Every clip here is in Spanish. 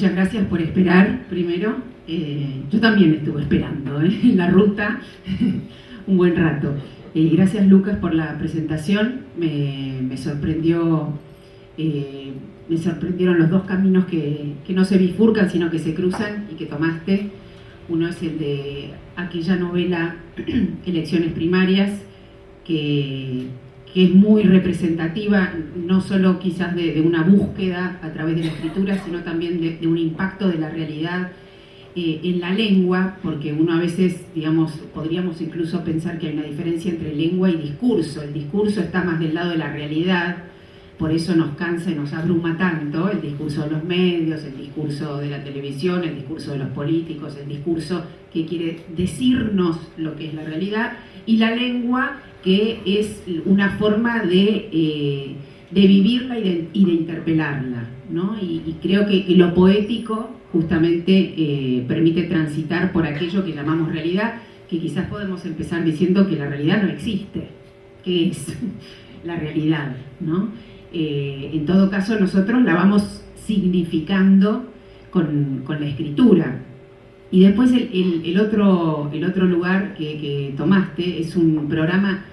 muchas gracias por esperar, primero. Yo también estuve esperando en la ruta un buen rato. Gracias, Lucas, por la presentación. Me sorprendieron los dos caminos que no se bifurcan, sino que se cruzan y que tomaste. Uno es el de aquella novela Elecciones Primarias, que es muy representativa, no solo quizás de una búsqueda a través de la escritura, sino también de un impacto de la realidad en la lengua, porque uno a veces, digamos, podríamos incluso pensar que hay una diferencia entre lengua y discurso. El discurso está más del lado de la realidad, por eso nos cansa y nos abruma tanto el discurso de los medios, el discurso de la televisión, el discurso de los políticos, el discurso que quiere decirnos lo que es la realidad, y la lengua, que es una forma de vivirla y de interpelarla, ¿no? Y creo que lo poético justamente permite transitar por aquello que llamamos realidad, que quizás podemos empezar diciendo que la realidad no existe. ¿Qué es la realidad, no? En todo caso, nosotros la vamos significando con la escritura. Y después el otro lugar que tomaste es un programa,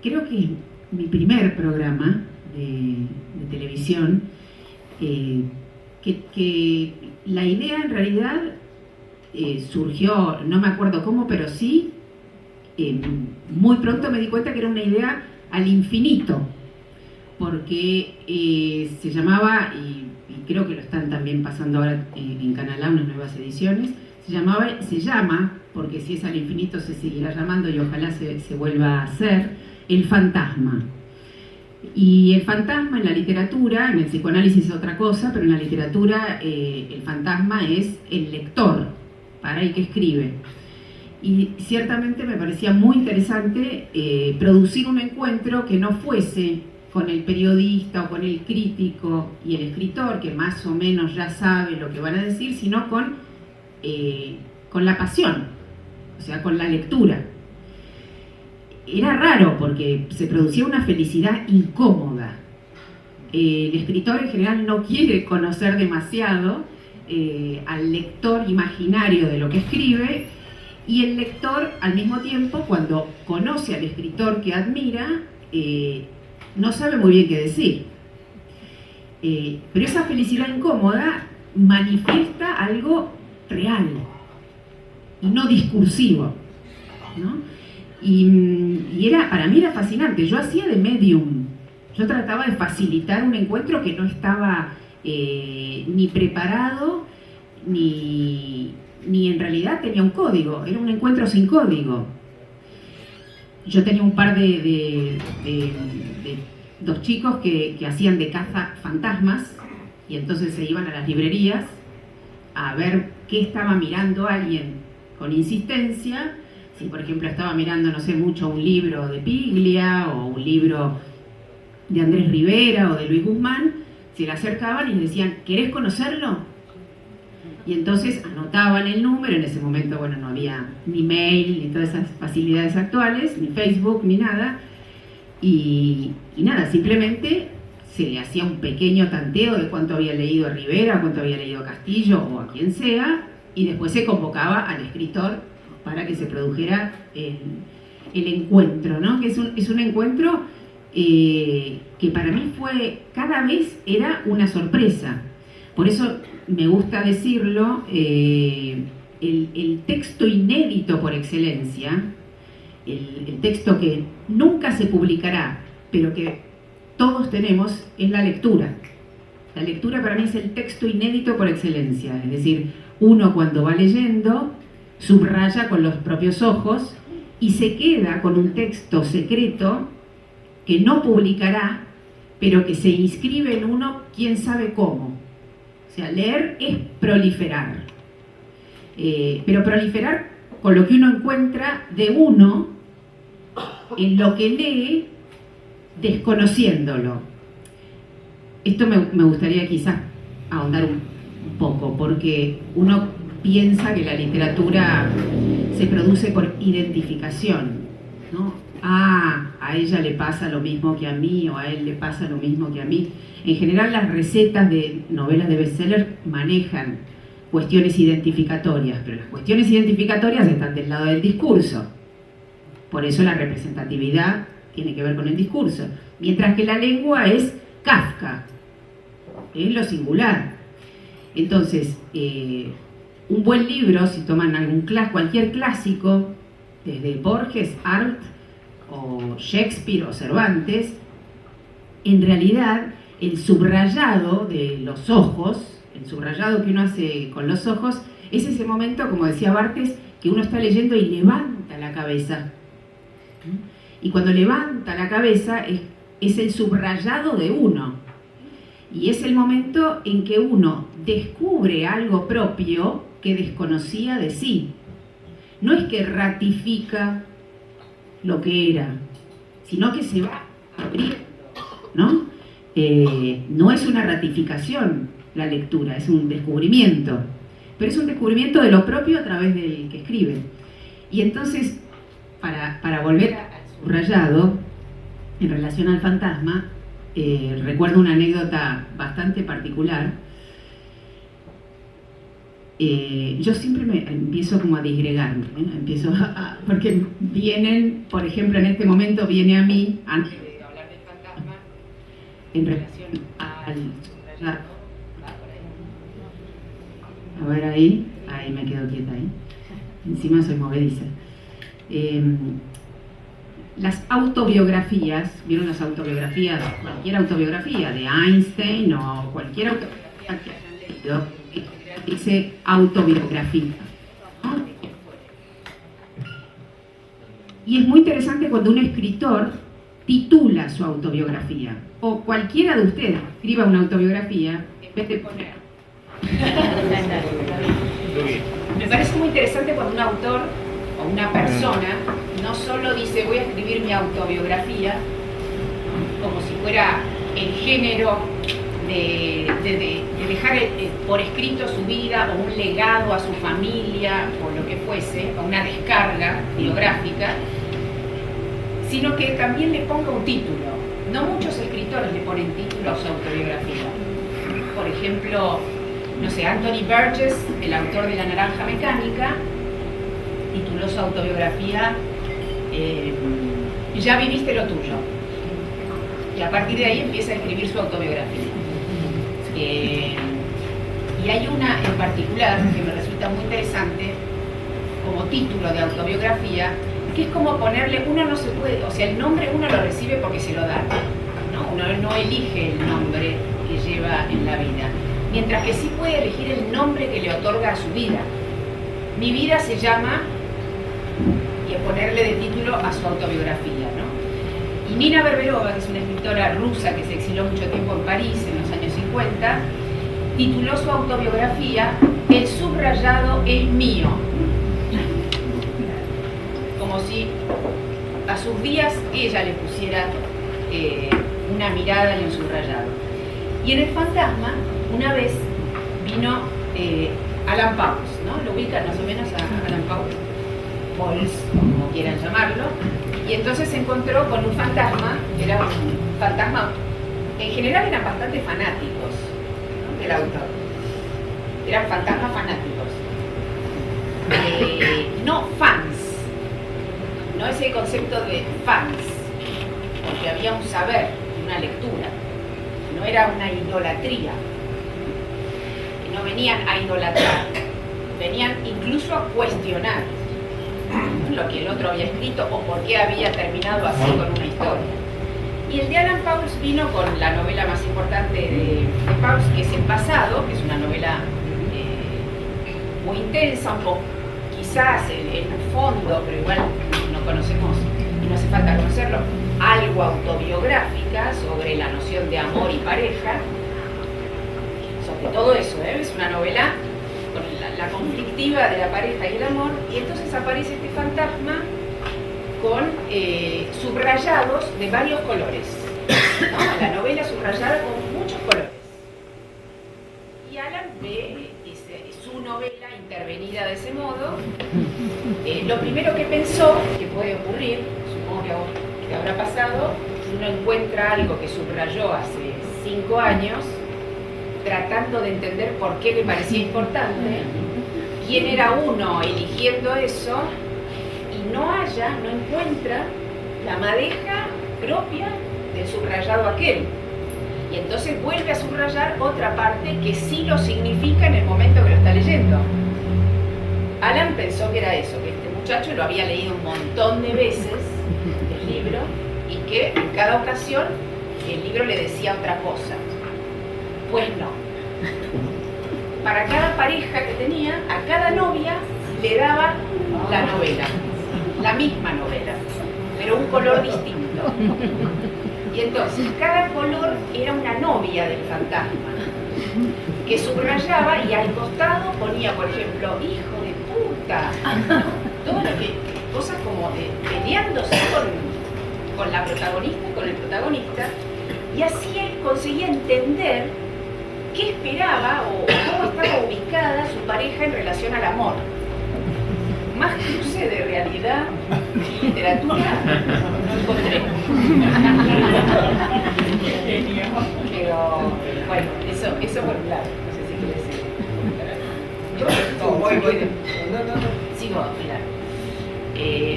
creo que es mi primer programa de televisión, que la idea en realidad surgió, no me acuerdo cómo, pero sí, muy pronto me di cuenta que era una idea al infinito, porque se llamaba, y creo que lo están también pasando ahora en Canal A, unas nuevas ediciones, se llama, porque si es al infinito se seguirá llamando y ojalá se vuelva a hacer, El Fantasma. Y el fantasma en la literatura, en el psicoanálisis es otra cosa, pero en la literatura el fantasma es el lector, para el que escribe. Y ciertamente me parecía muy interesante producir un encuentro que no fuese con el periodista o con el crítico y el escritor, que más o menos ya sabe lo que van a decir, sino con la pasión, o sea, con la lectura. Era raro porque se producía una felicidad incómoda. El escritor en general no quiere conocer demasiado al lector imaginario de lo que escribe, y el lector al mismo tiempo, cuando conoce al escritor que admira, no sabe muy bien qué decir. Pero esa felicidad incómoda manifiesta algo real y no discursivo, ¿no? Y para mí era fascinante. Yo hacía de medium. Yo trataba de facilitar un encuentro que no estaba ni preparado, ni en realidad tenía un código. Era un encuentro sin código. Yo tenía un par de dos chicos que hacían de caza fantasmas, y entonces se iban a las librerías a ver qué estaba mirando alguien con insistencia. Si por ejemplo estaba mirando, no sé, mucho un libro de Piglia o un libro de Andrés Rivera o de Luis Guzmán, se le acercaban y le decían, ¿querés conocerlo? Y entonces anotaban el número. En ese momento, bueno, no había ni mail ni todas esas facilidades actuales, ni Facebook, ni nada, y nada, simplemente se le hacía un pequeño tanteo de cuánto había leído a Rivera, cuánto había leído a Castillo o a quien sea, y después se convocaba al escritor para que se produjera el encuentro, ¿no? Que es un encuentro que para mí cada vez era una sorpresa. Por eso me gusta decirlo, el texto inédito por excelencia, el texto que nunca se publicará, pero que todos tenemos, es la lectura. La lectura para mí es el texto inédito por excelencia, es decir, uno cuando va leyendo subraya con los propios ojos y se queda con un texto secreto que no publicará, pero que se inscribe en uno quién sabe cómo. O sea, leer es proliferar, pero proliferar con lo que uno encuentra de uno en lo que lee, desconociéndolo. Esto me gustaría quizás ahondar un poco, porque uno piensa que la literatura se produce por identificación, ¿no? A a ella le pasa lo mismo que a mí o a él le pasa lo mismo que a mí. En general las recetas de novelas de bestseller manejan cuestiones identificatorias, pero las cuestiones identificatorias están del lado del discurso. Por eso la representatividad tiene que ver con el discurso. Mientras que la lengua es Kafka, es lo singular. Entonces, un buen libro, si toman cualquier clásico, desde Borges, Arlt, o Shakespeare o Cervantes, en realidad el subrayado de los ojos, el subrayado que uno hace con los ojos, es ese momento, como decía Barthes, que uno está leyendo y levanta la cabeza. Y cuando levanta la cabeza es el subrayado de uno. Y es el momento en que uno descubre algo propio que desconocía de sí. No es que ratifica lo que era, sino que se va abriendo, ¿no? No es una ratificación la lectura, es un descubrimiento, pero es un descubrimiento de lo propio a través del que escribe. Y entonces, para volver al subrayado, en relación al fantasma, recuerdo una anécdota bastante particular. Yo siempre empiezo como a disgregarme, ¿no? Porque vienen, por ejemplo, en este momento viene a mí, antes de hablar del fantasma, en relación al subrayado. A ver ahí me quedo quieta ahí. Encima soy movediza. Las autobiografías, ¿vieron las autobiografías? Cualquier autobiografía de Einstein o cualquier autobiografía que hayan leído, dice autobiografía, ¿no? Y es muy interesante cuando un escritor titula su autobiografía, o cualquiera de ustedes escriba una autobiografía en vez de poner. Me parece muy interesante cuando un autor o una persona no solo dice voy a escribir mi autobiografía como si fuera el género de dejar por escrito su vida o un legado a su familia o lo que fuese, o una descarga biográfica, sino que también le ponga un título. No muchos escritores le ponen título a su autobiografía. Por ejemplo, no sé, Anthony Burgess, el autor de La Naranja Mecánica, tituló su autobiografía Ya viviste lo tuyo. Y a partir de ahí empieza a escribir su autobiografía. Y hay una en particular que me resulta muy interesante como título de autobiografía, que es como ponerle, uno no se puede, o sea, el nombre uno lo recibe porque se lo da, ¿no? Uno no elige el nombre que lleva en la vida, mientras que sí puede elegir el nombre que le otorga a su vida. Mi vida se llama, y ponerle de título a su autobiografía, ¿no? Y Nina Berberova, que es una escritora rusa que se exilió mucho tiempo en París en los años 50, tituló su autobiografía El subrayado es mío. Como si a sus días ella le pusiera una mirada en el subrayado. Y en El fantasma, una vez vino Alan Pauls, ¿no? Lo ubican más o menos a Alan Pauls, como quieran llamarlo, y entonces se encontró con un fantasma, que era un fantasma, en general eran bastante fanáticos, ¿no? Del autor, eran fantasmas fanáticos, no fans, no ese concepto de fans, porque había un saber, una lectura, no era una idolatría, no venían a idolatrar, venían incluso a cuestionar lo que el otro había escrito o por qué había terminado así con una historia. Y el de Alan Pauls vino con la novela más importante de Pauls, que es El pasado, que es una novela muy intensa, un poco, quizás en el fondo, pero igual no conocemos y no hace falta conocerlo, algo autobiográfica sobre la noción de amor y pareja, sobre todo eso, es una novela con la conflictiva de la pareja y el amor, y entonces aparece este fantasma con subrayados de varios colores, ¿no? La novela subrayada con muchos colores. Y Alan ve su novela intervenida de ese modo. Lo primero que pensó que puede ocurrir, supongo que a vos te habrá pasado, uno encuentra algo que subrayó hace 5 años, tratando de entender por qué le parecía importante, quién era uno eligiendo eso, y no encuentra la madeja propia del subrayado aquel. Y entonces vuelve a subrayar otra parte que sí lo significa en el momento que lo está leyendo. Alan pensó que era eso, que este muchacho lo había leído un montón de veces, el libro, y que en cada ocasión el libro le decía otra cosa. Pues no. Para cada pareja que tenía, a cada novia le daba la novela, la misma novela, pero un color distinto. Y entonces cada color era una novia del fantasma, que subrayaba y al costado ponía, por ejemplo, hijo de puta, todo lo que, cosas como de peleándose con la protagonista, con el protagonista, y así él conseguía entender qué esperaba o cómo estaba ubicada su pareja en relación al amor. Más cruce de realidad y literatura no encontré. Pero bueno, eso por un lado. No sé si quieres decir. Yo voy de... Sigo, mira.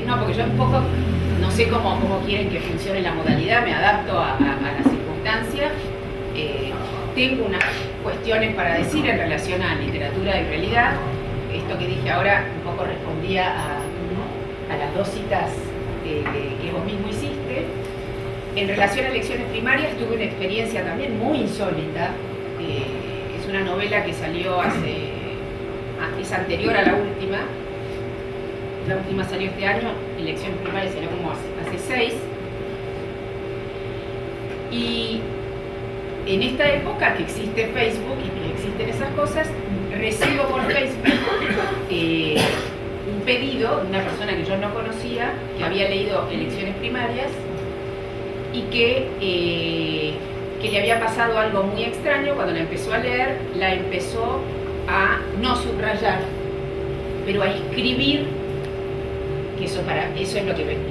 No, porque yo un poco no sé cómo quieren que funcione la modalidad, me adapto a las circunstancias. Tengo unas cuestiones para decir en relación a literatura y realidad. Esto que dije ahora un poco respondía a las 2 citas que vos mismo hiciste. En relación a elecciones primarias tuve una experiencia también muy insólita. Es una novela que salió es anterior a la última. La última salió este año, elecciones primarias salió como hace 6. Y en esta época que existe Facebook y que existen esas cosas, recibo por Facebook un pedido de una persona que yo no conocía, que había leído elecciones primarias y que le había pasado algo muy extraño. Cuando la empezó a leer, la empezó a no subrayar, pero a escribir, que eso es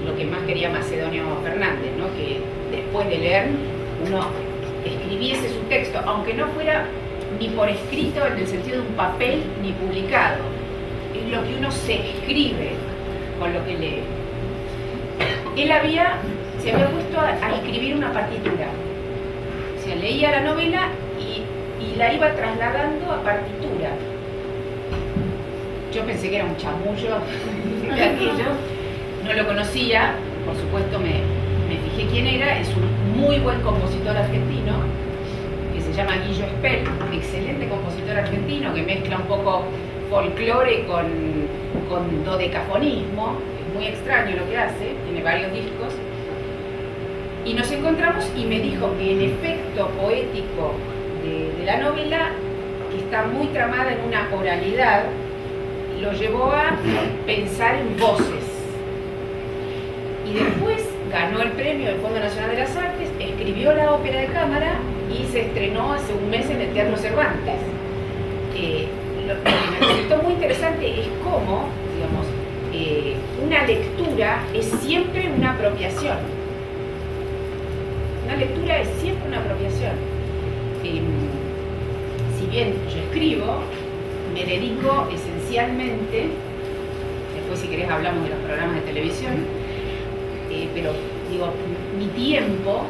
lo que más quería Macedonio Fernández, ¿no? Que después de leer uno escribiese su texto, aunque no fuera ni por escrito en el sentido de un papel ni publicado, es lo que uno se escribe con lo que lee. Él se había puesto a escribir una partitura, o sea, leía la novela y la iba trasladando a partitura. Yo pensé que era un chamullo de aquello, no lo conocía, por supuesto me fijé quién era. Es un muy buen compositor argentino que se llama Guillo Spell, excelente compositor argentino que mezcla un poco folclore con dodecafonismo. Es muy extraño lo que hace, tiene varios discos. Y nos encontramos y me dijo que el efecto poético de la novela, que está muy tramada en una oralidad, lo llevó a pensar en voces. Y después ganó el premio del Fondo Nacional de las Artes, escribió la ópera de cámara y se estrenó hace un mes en el Teatro Cervantes. Lo que me resultó muy interesante es cómo, digamos, una lectura es siempre una apropiación. Una lectura es siempre una apropiación. Si bien yo escribo, me dedico esencialmente, después si querés hablamos de los programas de televisión, pero digo, mi tiempo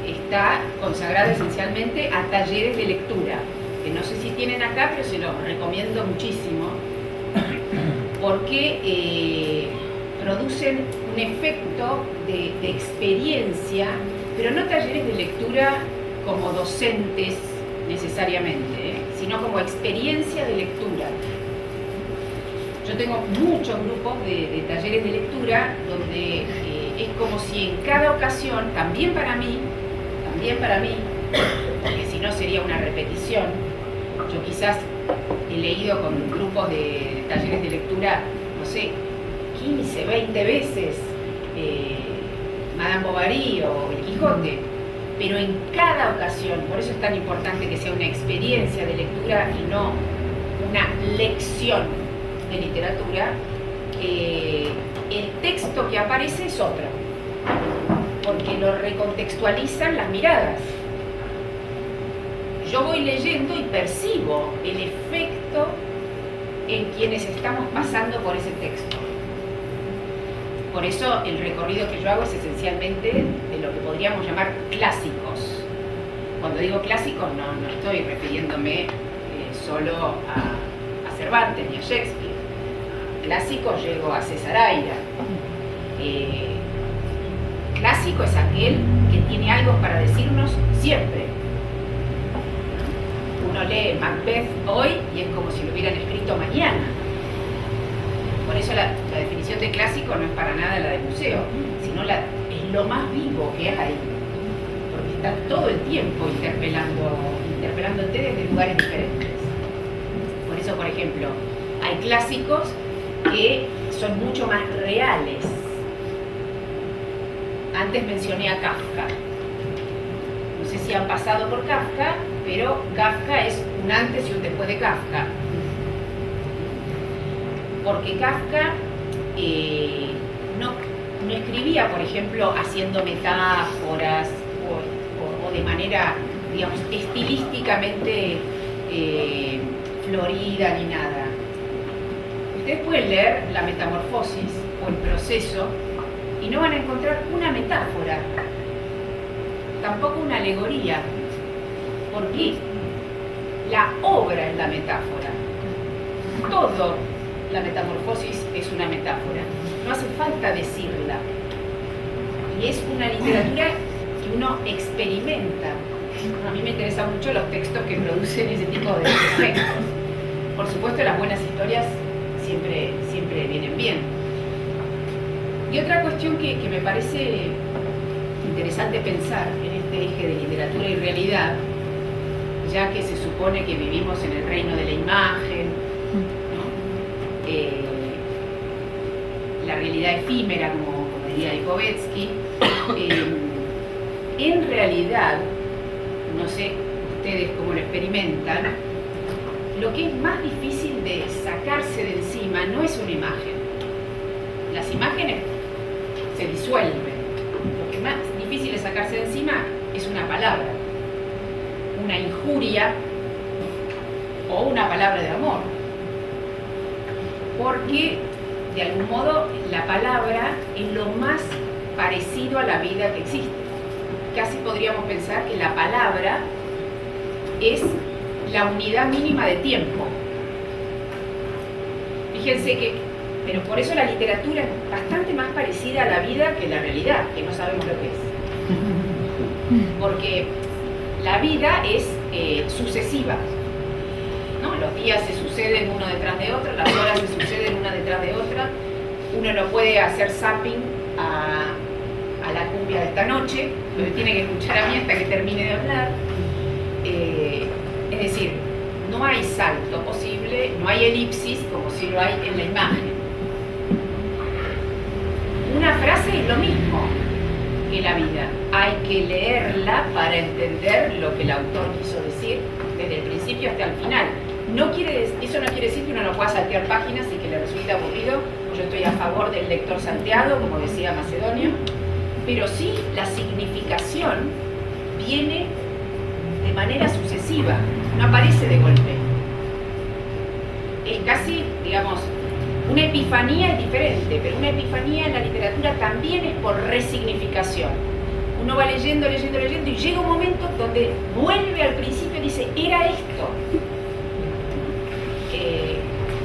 está consagrado esencialmente a talleres de lectura, que no sé si tienen acá, pero se los recomiendo muchísimo, porque producen un efecto de experiencia, pero no talleres de lectura como docentes necesariamente, sino como experiencia de lectura. Yo tengo muchos grupos de talleres de lectura donde es como si en cada ocasión, también para mí, porque si no sería una repetición. Yo quizás he leído con grupos de talleres de lectura, no sé, 15, 20 veces Madame Bovary o El Quijote, pero en cada ocasión, por eso es tan importante que sea una experiencia de lectura y no una lección de literatura, el texto que aparece es otro. porque lo recontextualizan las miradas. Yo voy leyendo y percibo el efecto en quienes estamos pasando por ese texto. Por eso el recorrido que yo hago es esencialmente de lo que podríamos llamar clásicos. Cuando digo clásicos no estoy refiriéndome solo a Cervantes ni a Shakespeare. Clásicos llego a César Aira. Clásico es aquel que tiene algo para decirnos siempre. Uno lee Macbeth hoy y es como si lo hubieran escrito mañana. Por eso la definición de clásico no es para nada la de museo, sino es lo más vivo que hay, porque está todo el tiempo interpelándote desde lugares diferentes. Por eso, por ejemplo, hay clásicos que son mucho más reales. Antes mencioné a Kafka. No sé si han pasado por Kafka, pero Kafka es un antes y un después de Kafka. Porque Kafka no escribía, por ejemplo, haciendo metáforas o de manera, digamos, estilísticamente florida ni nada. Ustedes pueden leer La Metamorfosis o El Proceso y no van a encontrar una metáfora, tampoco una alegoría. ¿Por qué? La obra es la metáfora. Todo la metamorfosis es una metáfora. No hace falta decirla. Y es una literatura que uno experimenta. A mí me interesan mucho los textos que producen ese tipo de efectos. Por supuesto, las buenas historias siempre vienen bien. Y otra cuestión que me parece interesante pensar en este eje de literatura y realidad, ya que se supone que vivimos en el reino de la imagen, ¿no? La realidad efímera, como diría Lipovetsky, en realidad, no sé ustedes cómo lo experimentan, lo que es más difícil de sacarse de encima no es una imagen. Las imágenes se disuelven. Lo que es más difícil de sacarse de encima es una palabra, una injuria o una palabra de amor. Porque, de algún modo, la palabra es lo más parecido a la vida que existe. Casi podríamos pensar que la palabra es la unidad mínima de tiempo. Fíjense pero por eso la literatura es bastante más parecida a la vida que la realidad, que no sabemos lo que es. Porque la vida es sucesiva, ¿no? Los días se suceden uno detrás de otro, las horas se suceden una detrás de otra. Uno no puede hacer zapping a la cumbia de esta noche, pero tiene que escuchar a mí hasta que termine de hablar. Es decir, no hay salto posible, no hay elipsis como si lo hay en la imagen. Una frase es lo mismo que la vida. Hay que leerla para entender lo que el autor quiso decir desde el principio hasta el final. Eso no quiere decir que uno no pueda saltear páginas y que le resulte aburrido. Yo estoy a favor del lector salteado, como decía Macedonio, pero sí la significación viene de manera sucesiva, no aparece de golpe. Es casi, digamos, una epifanía es diferente, pero una epifanía en la literatura también es por resignificación. Uno va leyendo y llega un momento donde vuelve al principio y dice, era esto.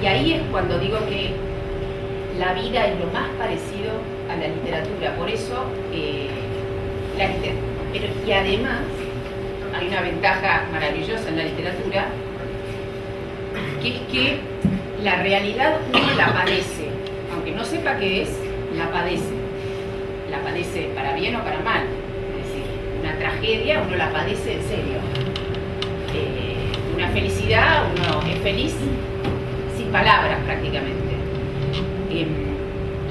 Y ahí es cuando digo que la vida es lo más parecido a la literatura. Por eso, y además, hay una ventaja maravillosa en la literatura, que es que la realidad uno la padece, aunque no sepa qué es, la padece. La padece para bien o para mal. Es decir, una tragedia uno la padece en serio. Una felicidad uno es feliz sin palabras prácticamente.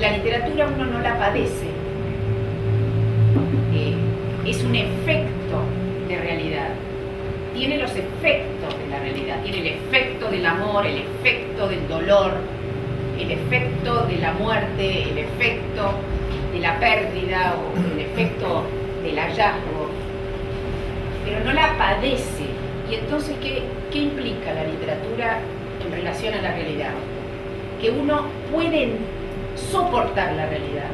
La literatura uno no la padece. Es un efecto de realidad. Tiene los efectos de la realidad, tiene el efecto del amor, el efecto del dolor, el efecto de la muerte, el efecto de la pérdida o el efecto hallazgo, pero no la padece. Y entonces, ¿qué implica la literatura en relación a la realidad? Que uno puede soportar la realidad,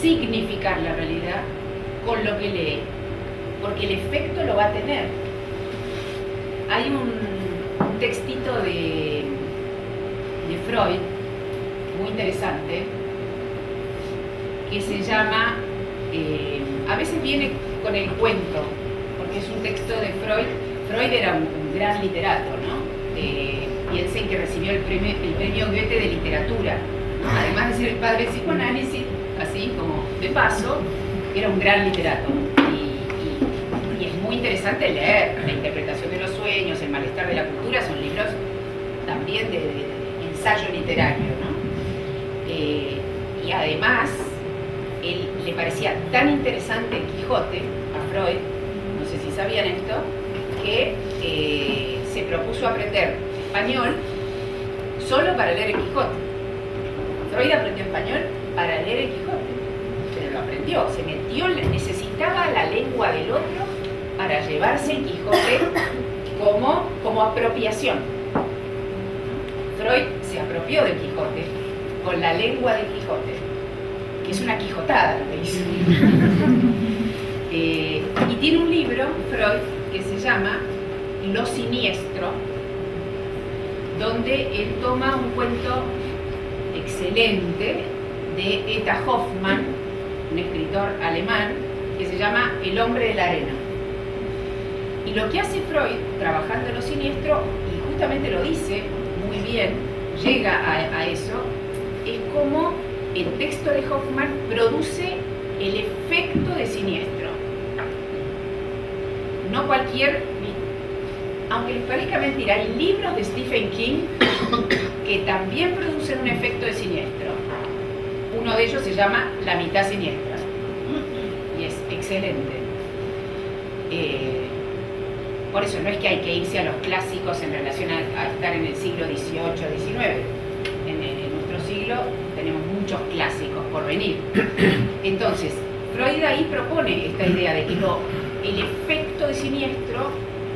significar la realidad con lo que lee, porque el efecto lo va a tener. Hay un textito de Freud muy interesante que se llama, a veces viene con el cuento, porque es un texto de Freud. Freud era un gran literato, ¿no? Piensen que recibió el premio Goethe de literatura, ¿no? Además de ser el padre del psicoanálisis, así como de paso, era un gran literato. Y es muy interesante leer La interpretación de los sueños, El malestar de la cultura, son libros también de ensayo literario, ¿no? Y además, él le parecía tan interesante el Quijote a Freud, no sé si sabían esto, que se propuso aprender español solo para leer el Quijote. Freud aprendió español para leer el Quijote, pero lo aprendió, se metió, necesitaba la lengua del otro para llevarse el Quijote como apropiación. Freud se apropió del Quijote con la lengua del Quijote, que es una quijotada lo que hizo. Y tiene un libro, Freud, que se llama Lo Siniestro, donde él toma un cuento excelente de Eta Hoffmann, un escritor alemán, que se llama El hombre de la arena. Y lo que hace Freud, trabajando en Lo Siniestro, y justamente lo dice muy bien, llega a eso, es como el texto de Hoffmann produce el efecto de siniestro. No cualquier, aunque les parezca mentira, hay libros de Stephen King que también producen un efecto de siniestro. Uno de ellos se llama La mitad siniestra y es excelente. Por eso no es que hay que irse a los clásicos en relación a estar en el siglo XVIII, XIX. En nuestro siglo tenemos muchos clásicos por venir. Entonces, Freud ahí propone esta idea de que el efecto de siniestro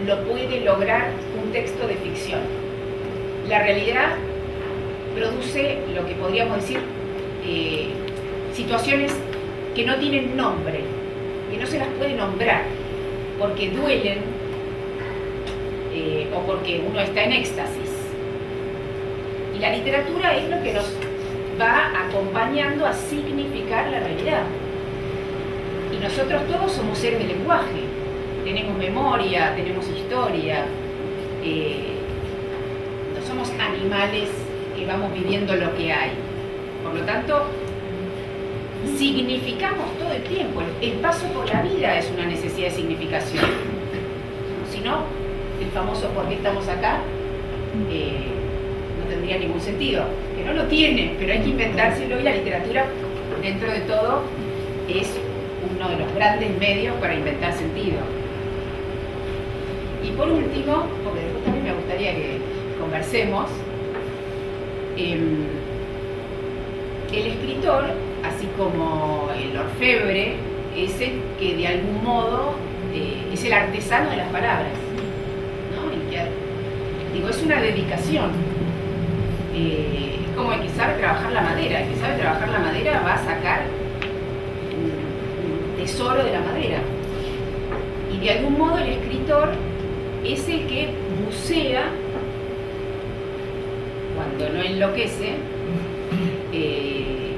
lo puede lograr un texto de ficción. La realidad produce lo que podríamos decir situaciones que no tienen nombre, que no se las puede nombrar, porque duelen o porque uno está en éxtasis. Y la literatura es lo que nos va acompañando a significar la realidad. Y nosotros todos somos seres de lenguaje, tenemos memoria, tenemos historia, no somos animales que vamos viviendo lo que hay. Por lo tanto, significamos todo el tiempo. El paso por la vida es una necesidad de significación. Si no, el famoso ¿por qué estamos acá? No tendría ningún sentido. Que no lo tiene, pero hay que inventárselo, y la literatura, dentro de todo, es uno de los grandes medios para inventar sentido. Y por último, porque después también me gustaría que conversemos, el escritor, así como el orfebre, es el que de algún modo es el artesano de las palabras, ¿no? Digo, es una dedicación. Es como el que sabe trabajar la madera. El que sabe trabajar la madera va a sacar un tesoro de la madera. Y de algún modo el escritor es el que bucea, cuando no enloquece,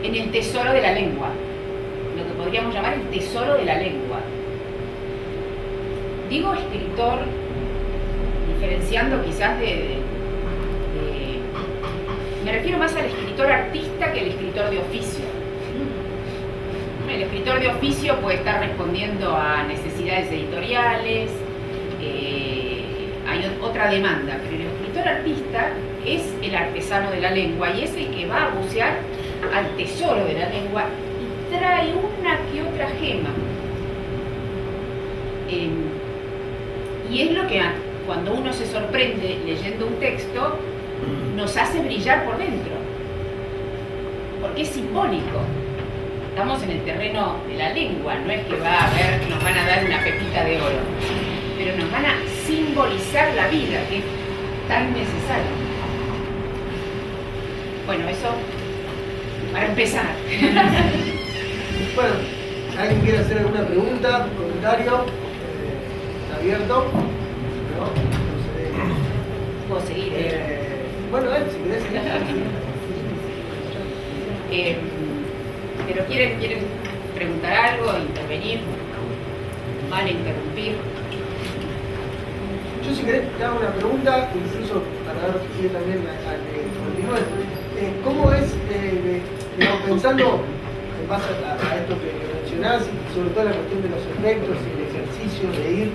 en el tesoro de la lengua, lo que podríamos llamar el tesoro de la lengua. Digo escritor, diferenciando quizás me refiero más al escritor artista que al escritor de oficio. El escritor de oficio puede estar respondiendo a necesidades editoriales, hay otra demanda, pero el escritor artista es el artesano de la lengua y es el que va a bucear al tesoro de la lengua y trae una que otra gema. Y es lo que cuando uno se sorprende leyendo un texto nos hace brillar por dentro, porque es simbólico. estamos en el terreno de la lengua, no es que nos van a dar una pepita de oro, pero nos van a simbolizar la vida, que es tan necesario. Bueno, eso para empezar. Bueno, ¿alguien quiere hacer alguna pregunta, comentario? Está abierto. ¿No? Puedo seguir. Bueno, si querés seguir. Pero quieren preguntar algo, intervenir, van a interrumpir. Yo si querés te hago una pregunta, incluso para ver si también a que continúe. ¿Cómo es, digamos, pensando en base a esto que mencionás, y sobre todo la cuestión de los efectos y el ejercicio de ir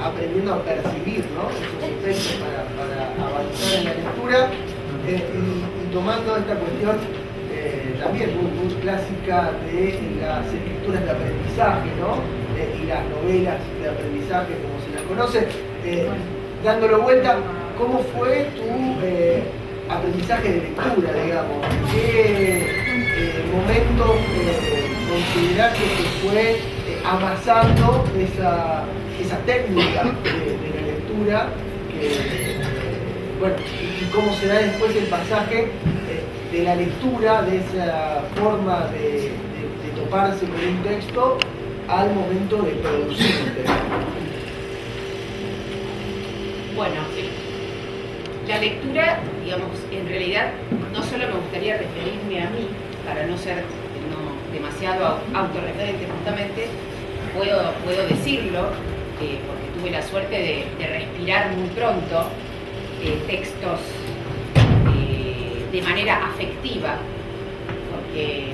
aprendiendo a percibir, ¿no?, esos efectos para avanzar en la lectura, y tomando esta cuestión también muy clásica de las escrituras de aprendizaje, ¿no?, y las novelas de aprendizaje como se las conoce, dándolo vuelta, ¿cómo fue tu aprendizaje de lectura, digamos? ¿Qué momento considerás que se fue amasando esa técnica de la lectura? Bueno, y cómo se da después el pasaje de la lectura, de esa forma de toparse con un texto, al momento de producir un texto. Bueno, la lectura, digamos, en realidad no solo me gustaría referirme a mí, para no ser demasiado autorreferente justamente, puedo decirlo, porque tuve la suerte de respirar muy pronto textos de manera afectiva, porque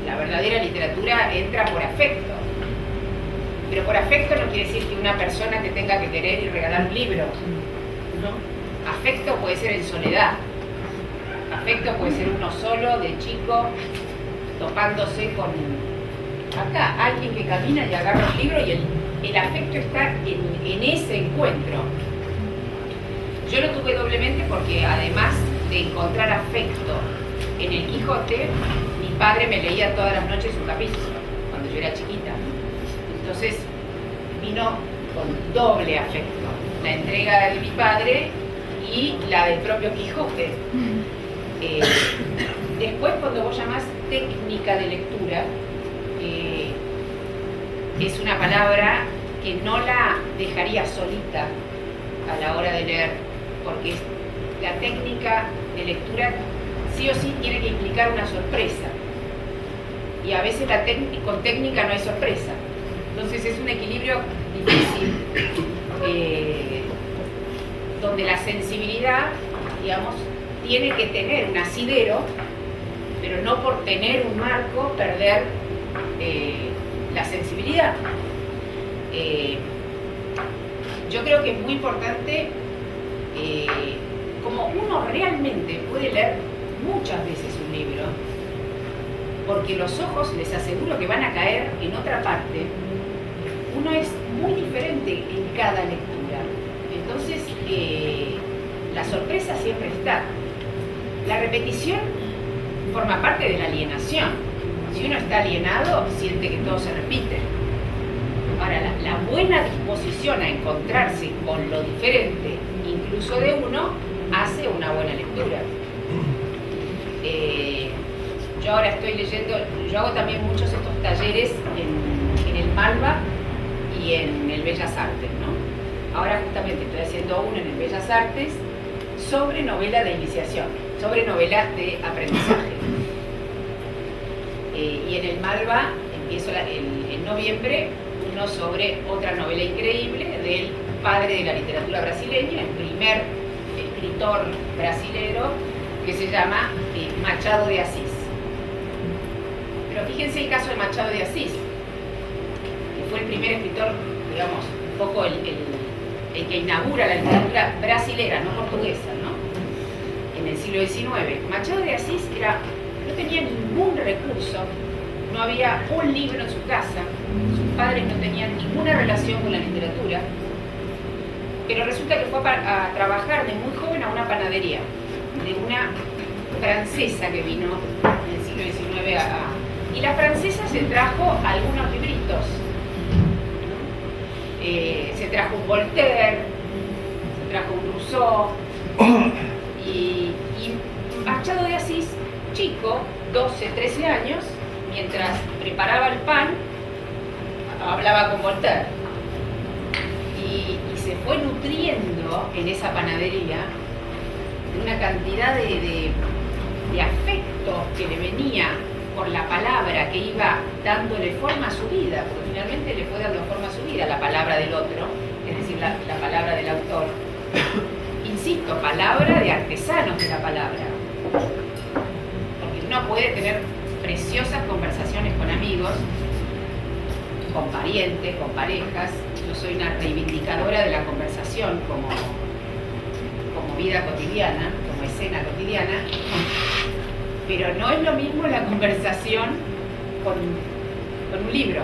la verdadera literatura entra por afecto. Pero por afecto no quiere decir que una persona te tenga que querer y regalar un libro, ¿no? Afecto puede ser en soledad. Afecto puede ser uno solo, de chico, topándose con acá, alguien que camina y agarra un libro, y el afecto está en ese encuentro. Yo lo tuve doblemente porque, además de encontrar afecto en el Quijote, mi padre me leía todas las noches un capítulo, cuando yo era chiquita. Entonces vino con doble afecto, la entrega de mi padre y la del propio Quijote. Después, cuando vos llamás técnica de lectura, es una palabra que no la dejaría solita a la hora de leer, porque la técnica de lectura sí o sí tiene que implicar una sorpresa, y a veces con técnica no hay sorpresa. Entonces es un equilibrio difícil, donde la sensibilidad, digamos, tiene que tener un asidero, pero no por tener un marco perder la sensibilidad. Yo creo que es muy importante, como uno realmente puede leer muchas veces un libro, porque los ojos, les aseguro que van a caer en otra parte. Uno es muy diferente en cada lectura, entonces la sorpresa siempre está. La repetición forma parte de la alienación. Si uno está alienado, siente que todo se repite. Ahora, la buena disposición a encontrarse con lo diferente, incluso de uno, hace una buena lectura. Yo ahora estoy leyendo, yo hago también muchos estos talleres en el Malva y en el Bellas Artes, ¿no? Ahora justamente estoy haciendo uno en el Bellas Artes sobre novela de iniciación, sobre novela de aprendizaje. Y en el Malva empiezo en noviembre uno sobre otra novela increíble del padre de la literatura brasileña, el primer escritor brasilero, que se llama Machado de Asís. Pero fíjense el caso de Machado de Asís, que fue el primer escritor, digamos, un poco el que inaugura la literatura brasilera, no portuguesa, ¿no?, en el siglo XIX. Machado de Asís no tenía ningún recurso, no había un libro en su casa, sus padres no tenían ninguna relación con la literatura, pero resulta que fue a trabajar de muy joven a una panadería de una francesa que vino en el siglo siglo XIX y la francesa se trajo algunos libritos. Se trajo un Voltaire, se trajo un Rousseau, y Machado de Asís, chico, 12, 13 años, mientras preparaba el pan, hablaba con Voltaire. Y se fue nutriendo en esa panadería de una cantidad de afecto que le venía por la palabra, que iba dándole forma a su vida, porque finalmente le fue dando forma a su vida la palabra del otro, es decir, la palabra del autor. Insisto, palabra de artesanos de la palabra. Porque uno puede tener preciosas conversaciones con amigos, con parientes, con parejas. Yo soy una reivindicadora de la conversación como vida cotidiana, como escena cotidiana, pero no es lo mismo la conversación con un libro.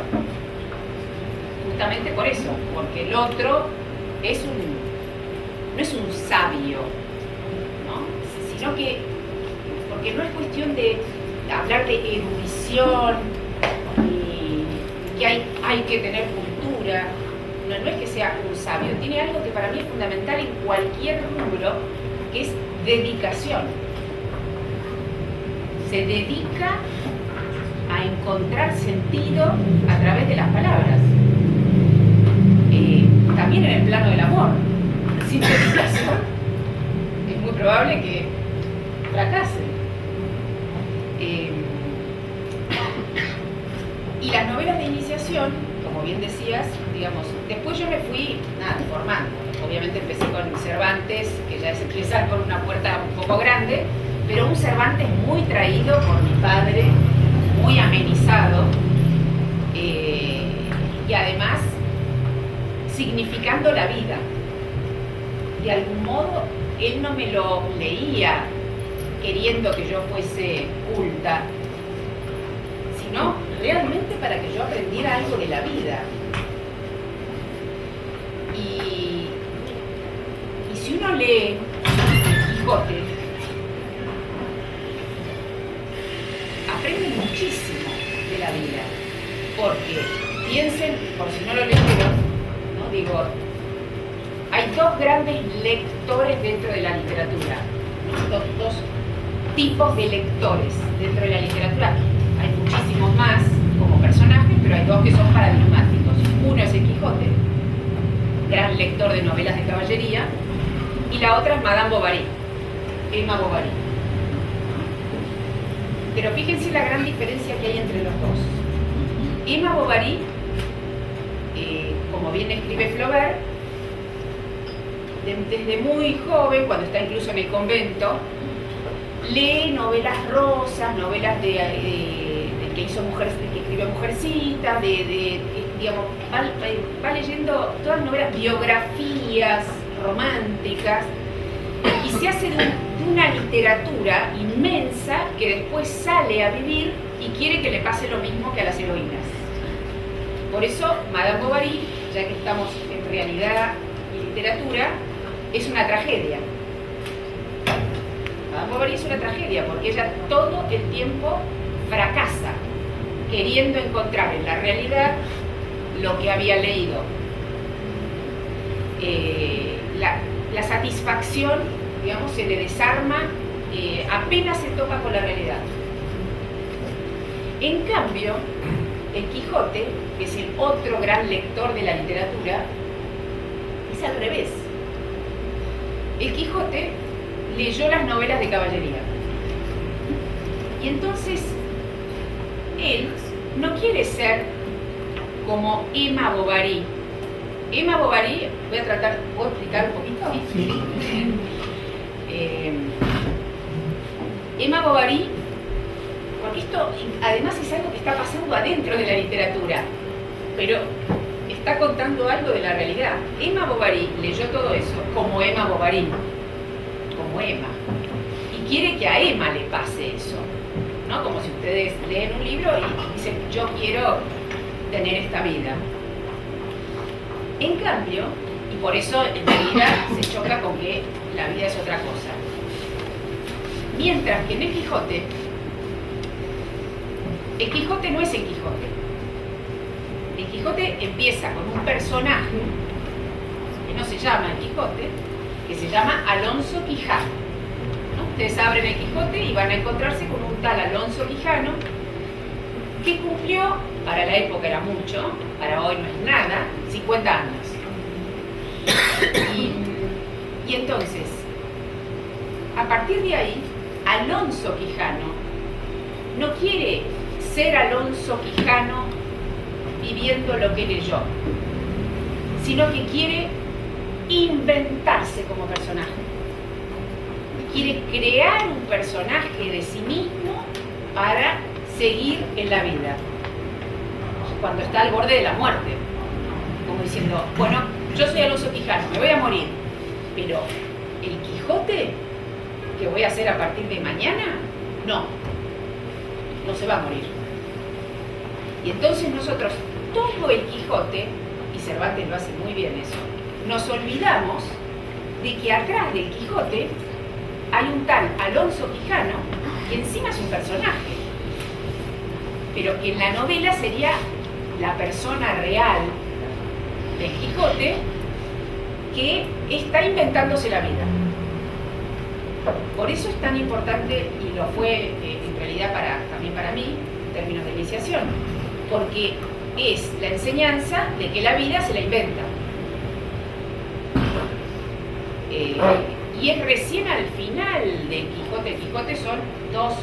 Justamente por eso, porque el otro no es un sabio, ¿no? Sino que, porque no es cuestión de hablar de erudición y que hay que tener cultura. No es que sea un sabio, tiene algo que para mí es fundamental en cualquier rubro, que es dedicación. Se dedica a encontrar sentido a través de las palabras. También en el plano del amor. Sin dedicación es muy probable que fracase. Y las novelas de iniciación, como bien decías, digamos, después yo me fui formando. Obviamente empecé con Cervantes, que ya es empezar por una puerta un poco grande, pero un Cervantes muy traído por mi padre, muy amenizado, y además significando la vida. De algún modo, él no me lo leía queriendo que yo fuese culta, sino realmente para que yo aprendiera algo de la vida. Y si uno lee El Quijote, aprende muchísimo de la vida, porque piensen, por si no lo leyeron, ¿no? Digo, hay dos grandes lectores dentro de la literatura, ¿no? Dos tipos de lectores dentro de la literatura. Hay muchísimos más como personajes, pero hay dos que son paradigmáticos. Uno es el Quijote, gran lector de novelas de caballería, y la otra es Madame Bovary, Emma Bovary. Pero fíjense la gran diferencia que hay entre los dos. Emma Bovary, como bien escribe Flaubert, desde muy joven, cuando está incluso en el convento, lee novelas rosas, novelas que hizo mujeres, que escribió Mujercita, digamos, va leyendo todas novelas, biografías románticas, y se hace de una literatura inmensa que después sale a vivir y quiere que le pase lo mismo que a las heroínas. Por eso, Madame Bovary, ya que estamos en realidad y literatura, es una tragedia. Madame Bovary es una tragedia porque ella todo el tiempo fracasa queriendo encontrar en la realidad lo que había leído. La satisfacción, digamos, se le desarma apenas se topa con la realidad. En cambio, el Quijote, que es el otro gran lector de la literatura, es al revés. El Quijote leyó las novelas de caballería. Y entonces, él no quiere ser como Emma Bovary. Emma Bovary, ¿puedo explicar un poquito? Sí. Emma Bovary, porque esto además es algo que está pasando adentro de la literatura, pero está contando algo de la realidad. Emma Bovary leyó todo eso como Emma Bovary, como Emma, y quiere que a Emma le pase eso, ¿no? Como si ustedes leen un libro y dicen, yo quiero tener esta vida. En cambio, y por eso en realidad se choca con que la vida es otra cosa. Mientras que en el Quijote, El Quijote no es el Quijote. El Quijote empieza con un personaje que no se llama el Quijote, que se llama Alonso Quijano, ¿no? Ustedes abren el Quijote y van a encontrarse con un tal Alonso Quijano que cumplió, para la época era mucho, para hoy no es nada, 50 años. Y entonces, a partir de ahí, Alonso Quijano no quiere ser Alonso Quijano viviendo lo que leyó, sino que quiere inventarse como personaje. Quiere crear un personaje de sí mismo para seguir en la vida, cuando está al borde de la muerte, como diciendo, bueno, yo soy Alonso Quijano, me voy a morir, pero el Quijote que voy a hacer a partir de mañana, no se va a morir. Y entonces nosotros, todo el Quijote, y Cervantes lo hace muy bien eso, nos olvidamos de que atrás del Quijote hay un tal Alonso Quijano, que encima es un personaje, pero que en la novela sería la persona real del Quijote, que está inventándose la vida. Por eso es tan importante, y lo fue en realidad también para mí, en términos de iniciación, porque es la enseñanza de que la vida se la inventa. Y es recién al final del Quijote. El Quijote son dos,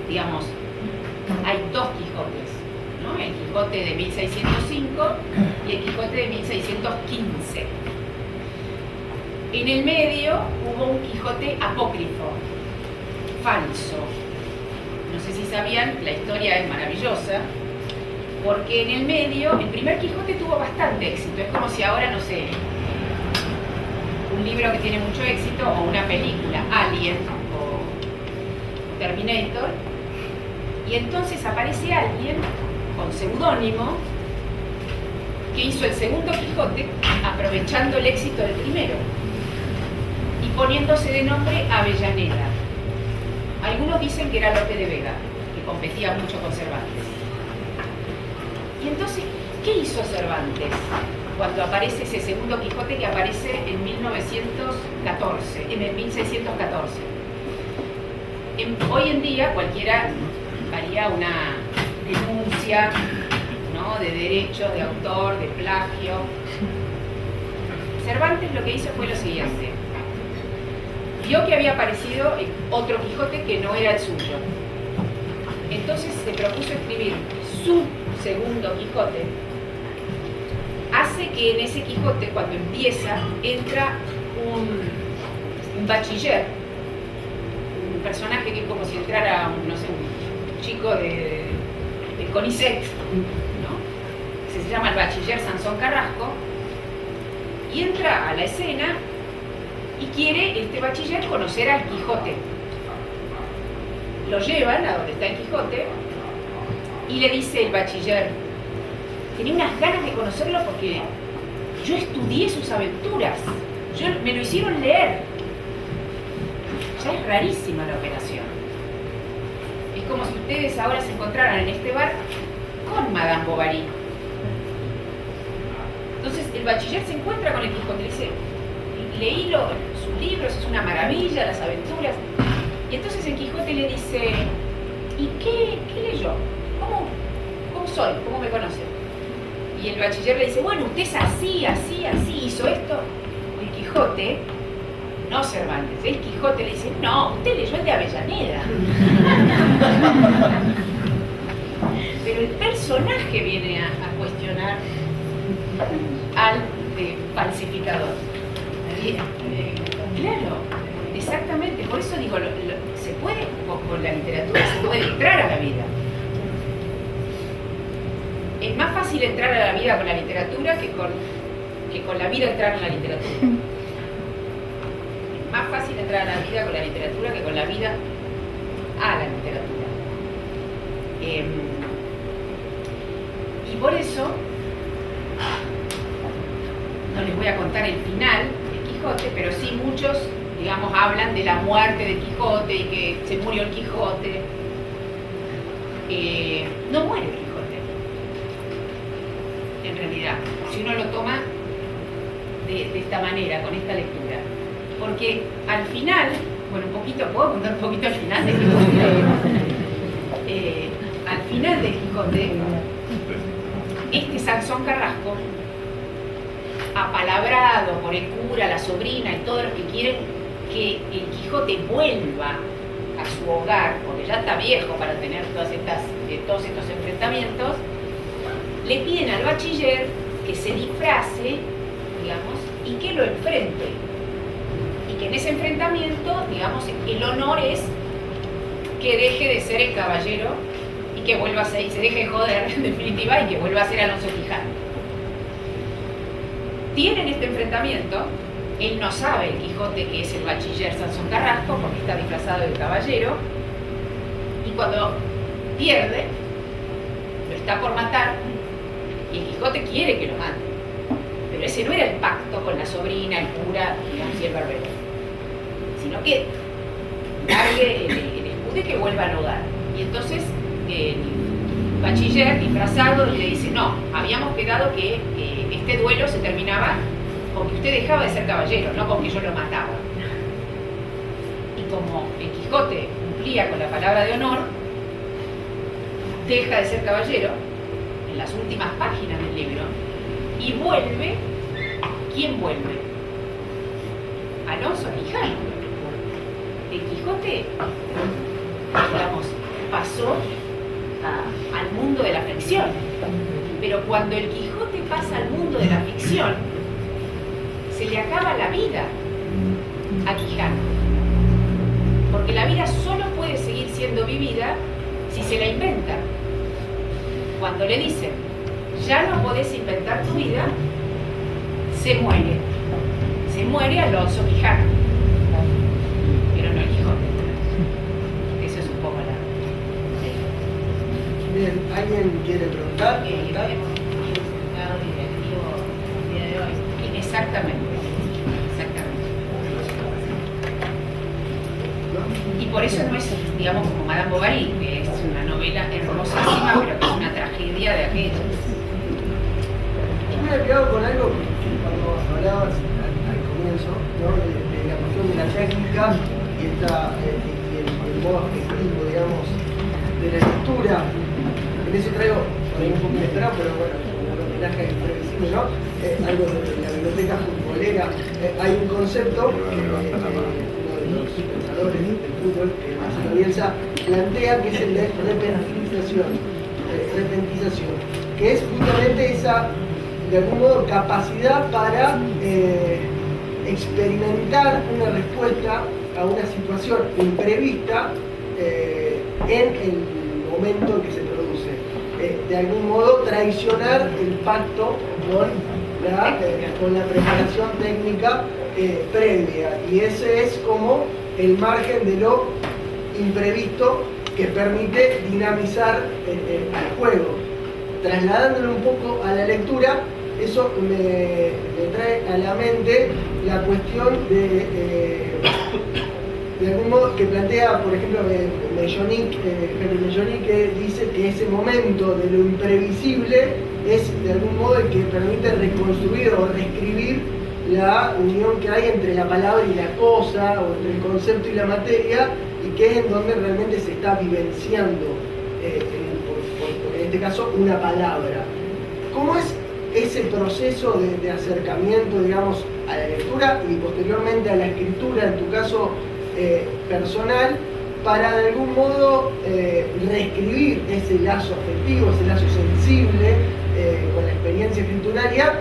digamos, hay dos Quijotes, ¿no? El Quijote de 1605 y el Quijote de 1615. En el medio hubo un Quijote apócrifo, falso. No sé si sabían, la historia es maravillosa, porque en el medio, el primer Quijote tuvo bastante éxito. Es como si ahora, no sé, un libro que tiene mucho éxito, o una película, Alien o Terminator, y entonces aparece alguien con seudónimo que hizo el segundo Quijote aprovechando el éxito del primero y poniéndose de nombre Avellaneda. Algunos dicen que era Lope de Vega, que competía mucho con Cervantes. Y entonces, ¿qué hizo Cervantes cuando aparece ese segundo Quijote, que aparece en 1614? Hoy en día cualquiera haría una denuncia, ¿no?, de derecho de autor, de plagio. Cervantes lo que hizo fue lo siguiente: vio que había aparecido otro Quijote que no era el suyo, entonces se propuso escribir su segundo Quijote. Hace que en ese Quijote, cuando empieza, entra un bachiller, un personaje que es como si entrara, no sé, un chico de CONICET, ¿no? Se llama el bachiller Sansón Carrasco, y entra a la escena y quiere este bachiller conocer al Quijote. Lo llevan a donde está el Quijote y le dice el bachiller: tenía unas ganas de conocerlo porque yo estudié sus aventuras, me lo hicieron leer. Ya es rarísima la operación. Es como si ustedes ahora se encontraran en este bar con Madame Bovary. Entonces el bachiller se encuentra con el Quijote y le dice: leí sus libros, es una maravilla, las aventuras. Y entonces el Quijote le dice: ¿y qué leyó? ¿Cómo soy? ¿Cómo me conoce? Y el bachiller le dice: bueno, usted es así, hizo esto. El Quijote, no Cervantes, el Quijote le dice: no, usted leyó el de Avellaneda. Pero el personaje viene a cuestionar al falsificador. Claro, exactamente. Por eso digo, se puede, con la literatura se puede entrar a la vida. Es más fácil entrar a la vida con la literatura que con la vida entrar en la literatura. Es más fácil entrar a la vida con la literatura que con la vida a la literatura. Y por eso, no les voy a contar el final de Quijote, pero sí muchos, digamos, hablan de la muerte de Quijote y que se murió el Quijote. no muere el Quijote, en realidad, si uno lo toma de esta manera, con esta lectura. Porque al final, bueno, ¿puedo contar un poquito al final de Quijote? Al final de Quijote, este Sansón Carrasco, apalabrado por el cura, la sobrina y todos los que quieren que el Quijote vuelva a su hogar, porque ya está viejo para tener todos estos enfrentamientos, le piden al bachiller que se disfrace, digamos, y que lo enfrente. Y que en ese enfrentamiento, digamos, el honor es que deje de ser el caballero y que vuelva a ser, y se deje de joder, en definitiva, y que vuelva a ser Alonso Quijano. Tienen este enfrentamiento, él no sabe, el Quijote, que es el bachiller Sansón Carrasco, porque está disfrazado de caballero, y cuando pierde, lo está por matar, y el Quijote quiere que lo mate. Pero ese no era el pacto con la sobrina, el cura, digamos, y el barbero, sino que darle el escudo y que vuelva al hogar. Y entonces el bachiller disfrazado le dice: no, habíamos quedado que este duelo se terminaba con que usted dejaba de ser caballero, no con que yo lo mataba. Y como el Quijote cumplía con la palabra de honor, deja de ser caballero en las últimas páginas del libro y vuelve. ¿Quién vuelve? Alonso Quijano. El Quijote, digamos, pasó al mundo de la ficción. Pero cuando el Quijote pasa al mundo de la ficción, se le acaba la vida a Quijano. Porque la vida solo puede seguir siendo vivida si se la inventa. Cuando le dicen: ya no podés inventar tu vida, se muere. Se muere Alonso Quijano. Pero no el Quijote. Eso es un poco la... Bien, ¿alguien quiere preguntar? Tenemos un resultado directivo el día de hoy. Exactamente. Y por eso no es, digamos, como Madame Bovary, que es una novela hermosísima, pero que es una tragedia de aquellas. Yo me había quedado con algo cuando hablabas al comienzo, ¿no? de la cuestión de la técnica y el modo afectivo, digamos, de la lectura. En eso traigo un poco inesperado, pero bueno, un homenaje imprevisible, ¿no? Algo de la biblioteca futbolera. Hay un concepto los pensadores del fútbol, Marcelo Bielsa, plantea, que es el de repentización, que es justamente esa, de algún modo, capacidad para experimentar una respuesta a una situación imprevista en el momento en que se produce. De algún modo, traicionar el pacto con la preparación técnica previa, y ese es como el margen de lo imprevisto que permite dinamizar al juego. Trasladándolo un poco a la lectura, eso me trae a la mente la cuestión de algún modo que plantea, por ejemplo, Henry Mellonic, que dice que ese momento de lo imprevisible es de algún modo el que permite reconstruir o reescribir la unión que hay entre la palabra y la cosa, o entre el concepto y la materia, y que es en donde realmente se está vivenciando, en este caso, una palabra. ¿Cómo es ese proceso de acercamiento, digamos, a la lectura y posteriormente a la escritura, en tu caso personal, para de algún modo reescribir ese lazo afectivo, ese lazo sensible con la experiencia escrituraria,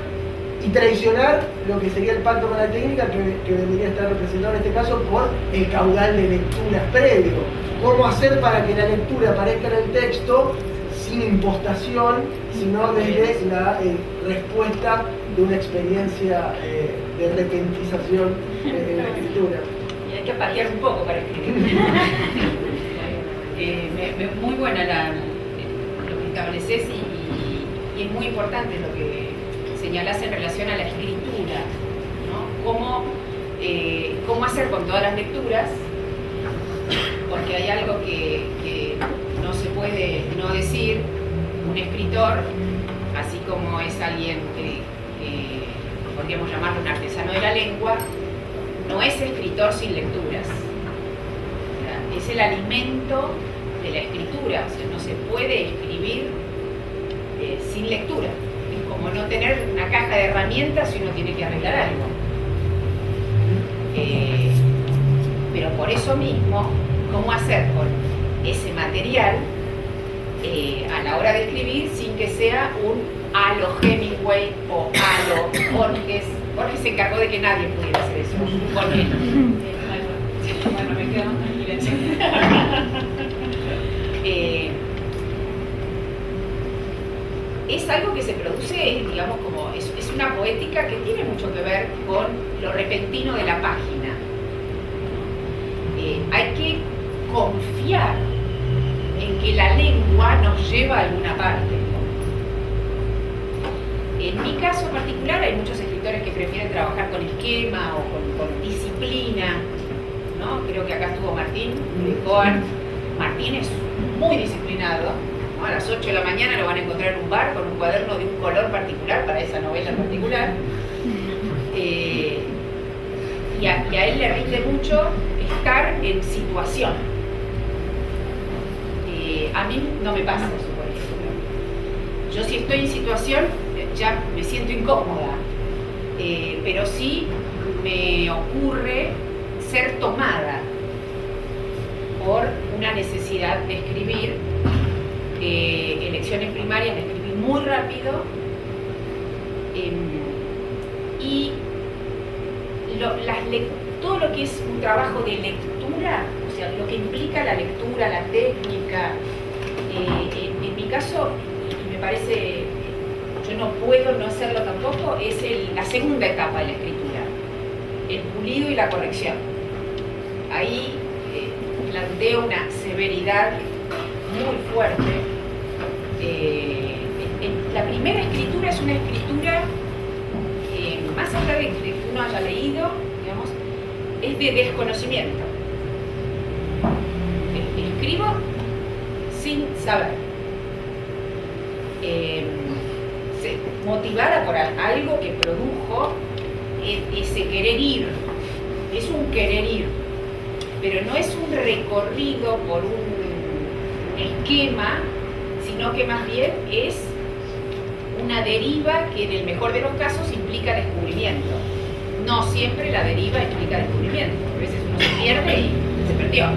y traicionar lo que sería el pacto con la técnica, que debería estar representado en este caso por el caudal de lecturas previo? ¿Cómo hacer para que la lectura aparezca en el texto sin impostación, sino desde la respuesta de una experiencia de repentización en la escritura? Y hay que patear un poco para escribir. Muy buena lo que estableces, y es muy importante lo que señalás en relación a la escritura, ¿no? Cómo hacer con todas las lecturas, porque hay algo que no se puede puede no decir un escritor, así como es alguien que podríamos llamarlo un artesano de la lengua, no es escritor sin lecturas. O sea, es el alimento de la escritura. O sea, no se puede escribir sin lectura. Es como no tener una caja de herramientas si uno tiene que arreglar algo. Pero por eso mismo, ¿cómo hacer con ese material a la hora de escribir sin que sea un a lo Hemingway o a lo Borges? Borges se encargó de que nadie pudiera hacer eso con él. Bueno, me quedo en silencio. Es algo que se produce, digamos, como es una poética que tiene mucho que ver con lo repentino de la página. Hay que confiar en que la lengua nos lleva a alguna parte. En mi caso particular hay muchos escritores que prefieren trabajar con esquema o con disciplina, ¿no? Creo que acá estuvo Martín Cohen. Martín es muy disciplinado, ¿no? A las 8 de la mañana lo van a encontrar en un bar con un cuaderno de un color particular para esa novela en particular. Y a él le rinde mucho estar en situación. A mí no me pasa eso, por ejemplo. Yo si estoy en situación ya me siento incómoda, pero sí me ocurre ser tomada por una necesidad de escribir, elecciones primarias, de escribir muy rápido, y todo lo que es un trabajo de lectura, o sea, lo que implica la lectura, la técnica, en mi caso, y me parece, yo no puedo no hacerlo tampoco, es la segunda etapa de la escritura, el pulido y la corrección. Ahí planteo una severidad muy fuerte. La primera escritura es una escritura, más allá de que uno haya leído, digamos, es de desconocimiento. Escribo sin saber. Motivada por algo que produjo ese querer ir. Es un querer ir, pero no es un recorrido por un esquema, sino que más bien es una deriva que en el mejor de los casos implica descubrimiento. No siempre la deriva implica descubrimiento. A veces uno se pierde y se perdió.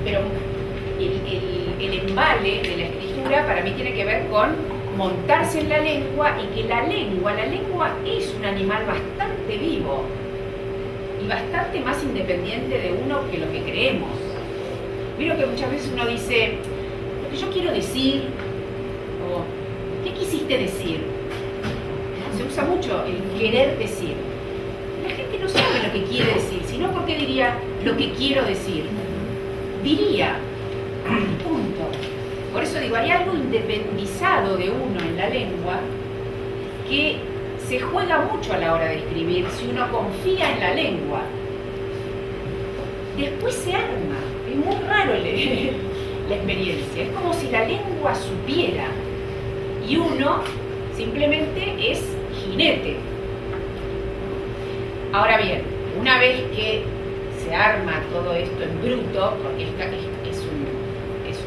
Pero el embale de la escritura para mí tiene que ver con montarse en la lengua, y que la lengua es un animal bastante vivo y bastante más independiente de uno que lo que creemos. Vieron que muchas veces uno dice, lo que yo quiero decir, o ¿qué quisiste decir? Se usa mucho el querer decir. La gente no sabe lo que quiere decir, sino porque diría lo que quiero decir. Diría, punto. Por eso digo, hay algo independizado de uno en la lengua que se juega mucho a la hora de escribir si uno confía en la lengua. Después se arma. Es muy raro la experiencia. Es como si la lengua supiera y uno simplemente es jinete. Ahora bien, una vez que se arma todo esto en bruto, porque es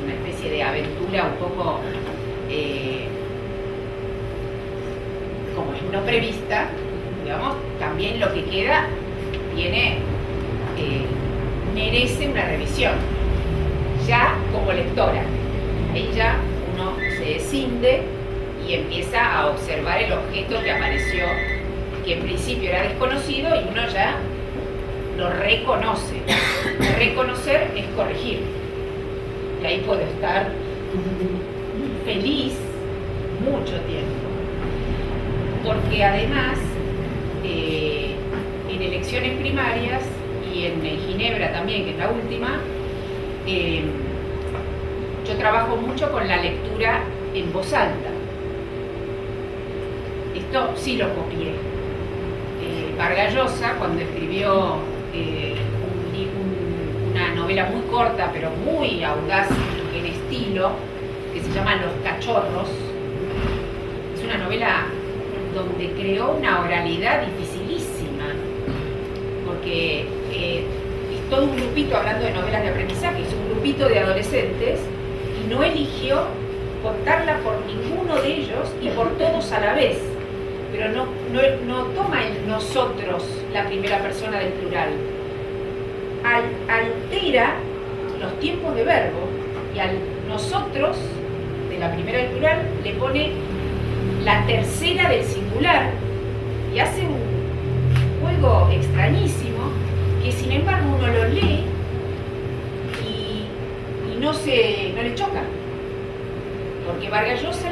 una especie de aventura un poco como es no prevista, digamos, también lo que queda merece una revisión, ya como lectora. Ahí ya uno se descinde y empieza a observar el objeto que apareció, que en principio era desconocido, y uno ya lo reconoce. Reconocer es corregir. Y ahí puedo estar feliz mucho tiempo. Porque además, en elecciones primarias y en Ginebra también, que es la última, yo trabajo mucho con la lectura en voz alta. Esto sí lo copié. Vargas Llosa, cuando escribió una novela novela muy corta, pero muy audaz en estilo, que se llama Los Cachorros. Es una novela donde creó una oralidad dificilísima, porque es todo un grupito, hablando de novelas de aprendizaje, es un grupito de adolescentes, y no eligió contarla por ninguno de ellos y por todos a la vez, pero no toma el nosotros la primera persona del plural, altera los tiempos de verbo y al nosotros de la primera del plural le pone la tercera del singular y hace un juego extrañísimo que sin embargo uno lo lee y no le choca, porque Vargas Llosa se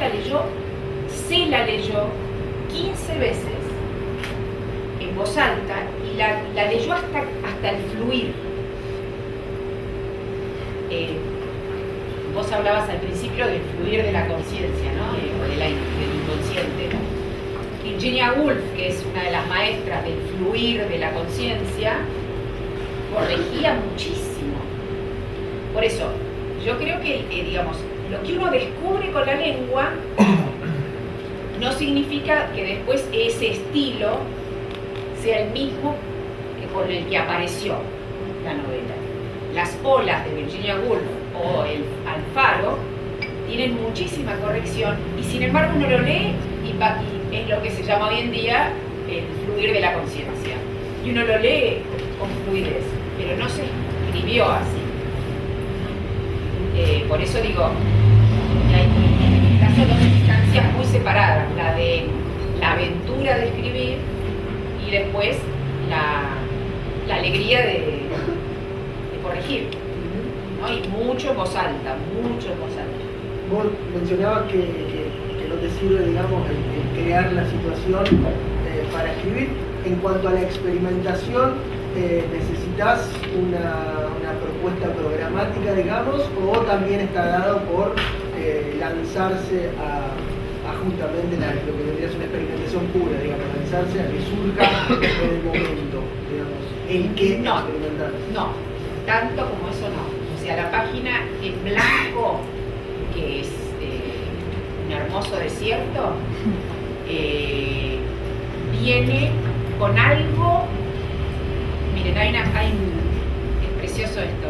la leyó 15 veces en voz alta y la leyó hasta el fluir. Vos hablabas al principio del fluir de la conciencia, ¿no? O del inconsciente. Virginia Woolf, que es una de las maestras del fluir de la conciencia, corregía muchísimo. Por eso, yo creo que, digamos, lo que uno descubre con la lengua no significa que después ese estilo sea el mismo que con el que apareció la novela. Las olas de Virginia Woolf o el Alfaro tienen muchísima corrección y sin embargo uno lo lee y es lo que se llama hoy en día el fluir de la conciencia. Y uno lo lee con fluidez, pero no se escribió así. Por eso digo, en este caso dos instancias muy separadas, la de la aventura de escribir y después la alegría de corregir, ¿no? Y mucho en voz alta, mucho en voz alta. Vos mencionabas que no te sirve, digamos, el crear la situación para escribir. En cuanto a la experimentación, ¿necesitas una propuesta programática, digamos, o también está dado por lanzarse a justamente lo que vendría a ser una experimentación pura, digamos, lanzarse a que surja en el momento, digamos, en que experimentar? No, tanto como eso no. O sea, la página en blanco, que es un hermoso desierto, viene con algo. Miren, es precioso esto,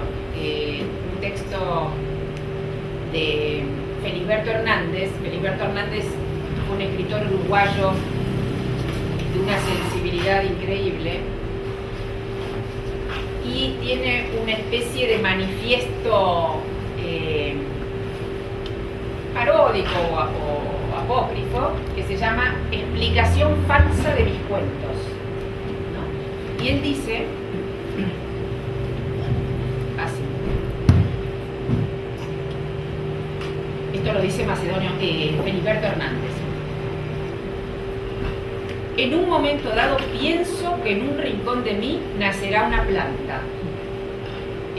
un texto de Feliberto Hernández. Feliberto Hernández fue un escritor uruguayo de una sensibilidad increíble y tiene una especie de manifiesto paródico o apócrifo que se llama Explicación falsa de mis cuentos, ¿no? Y él dice así, esto lo dice Feliberto Hernández: en un momento dado pienso que en un rincón de mí nacerá una planta.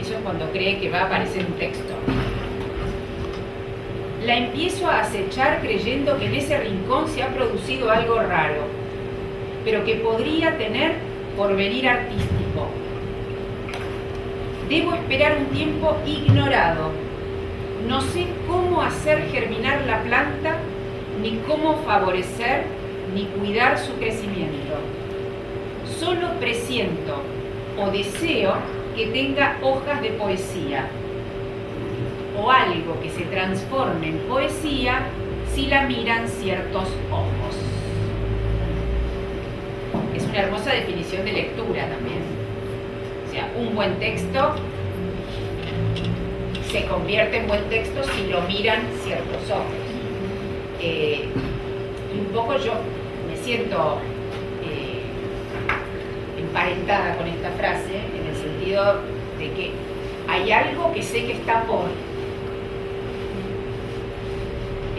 Eso es cuando cree que va a aparecer un texto. La empiezo a acechar creyendo que en ese rincón se ha producido algo raro, pero que podría tener porvenir artístico. Debo esperar un tiempo ignorado. No sé cómo hacer germinar la planta, ni cómo favorecer ni cuidar su crecimiento. Solo presiento o deseo que tenga hojas de poesía, o algo que se transforme en poesía si la miran ciertos ojos. Es una hermosa definición de lectura también. O sea, un buen texto se convierte en buen texto si lo miran ciertos ojos. Y un poco yo me siento emparentada con esta frase, en el sentido de que hay algo que sé que está por.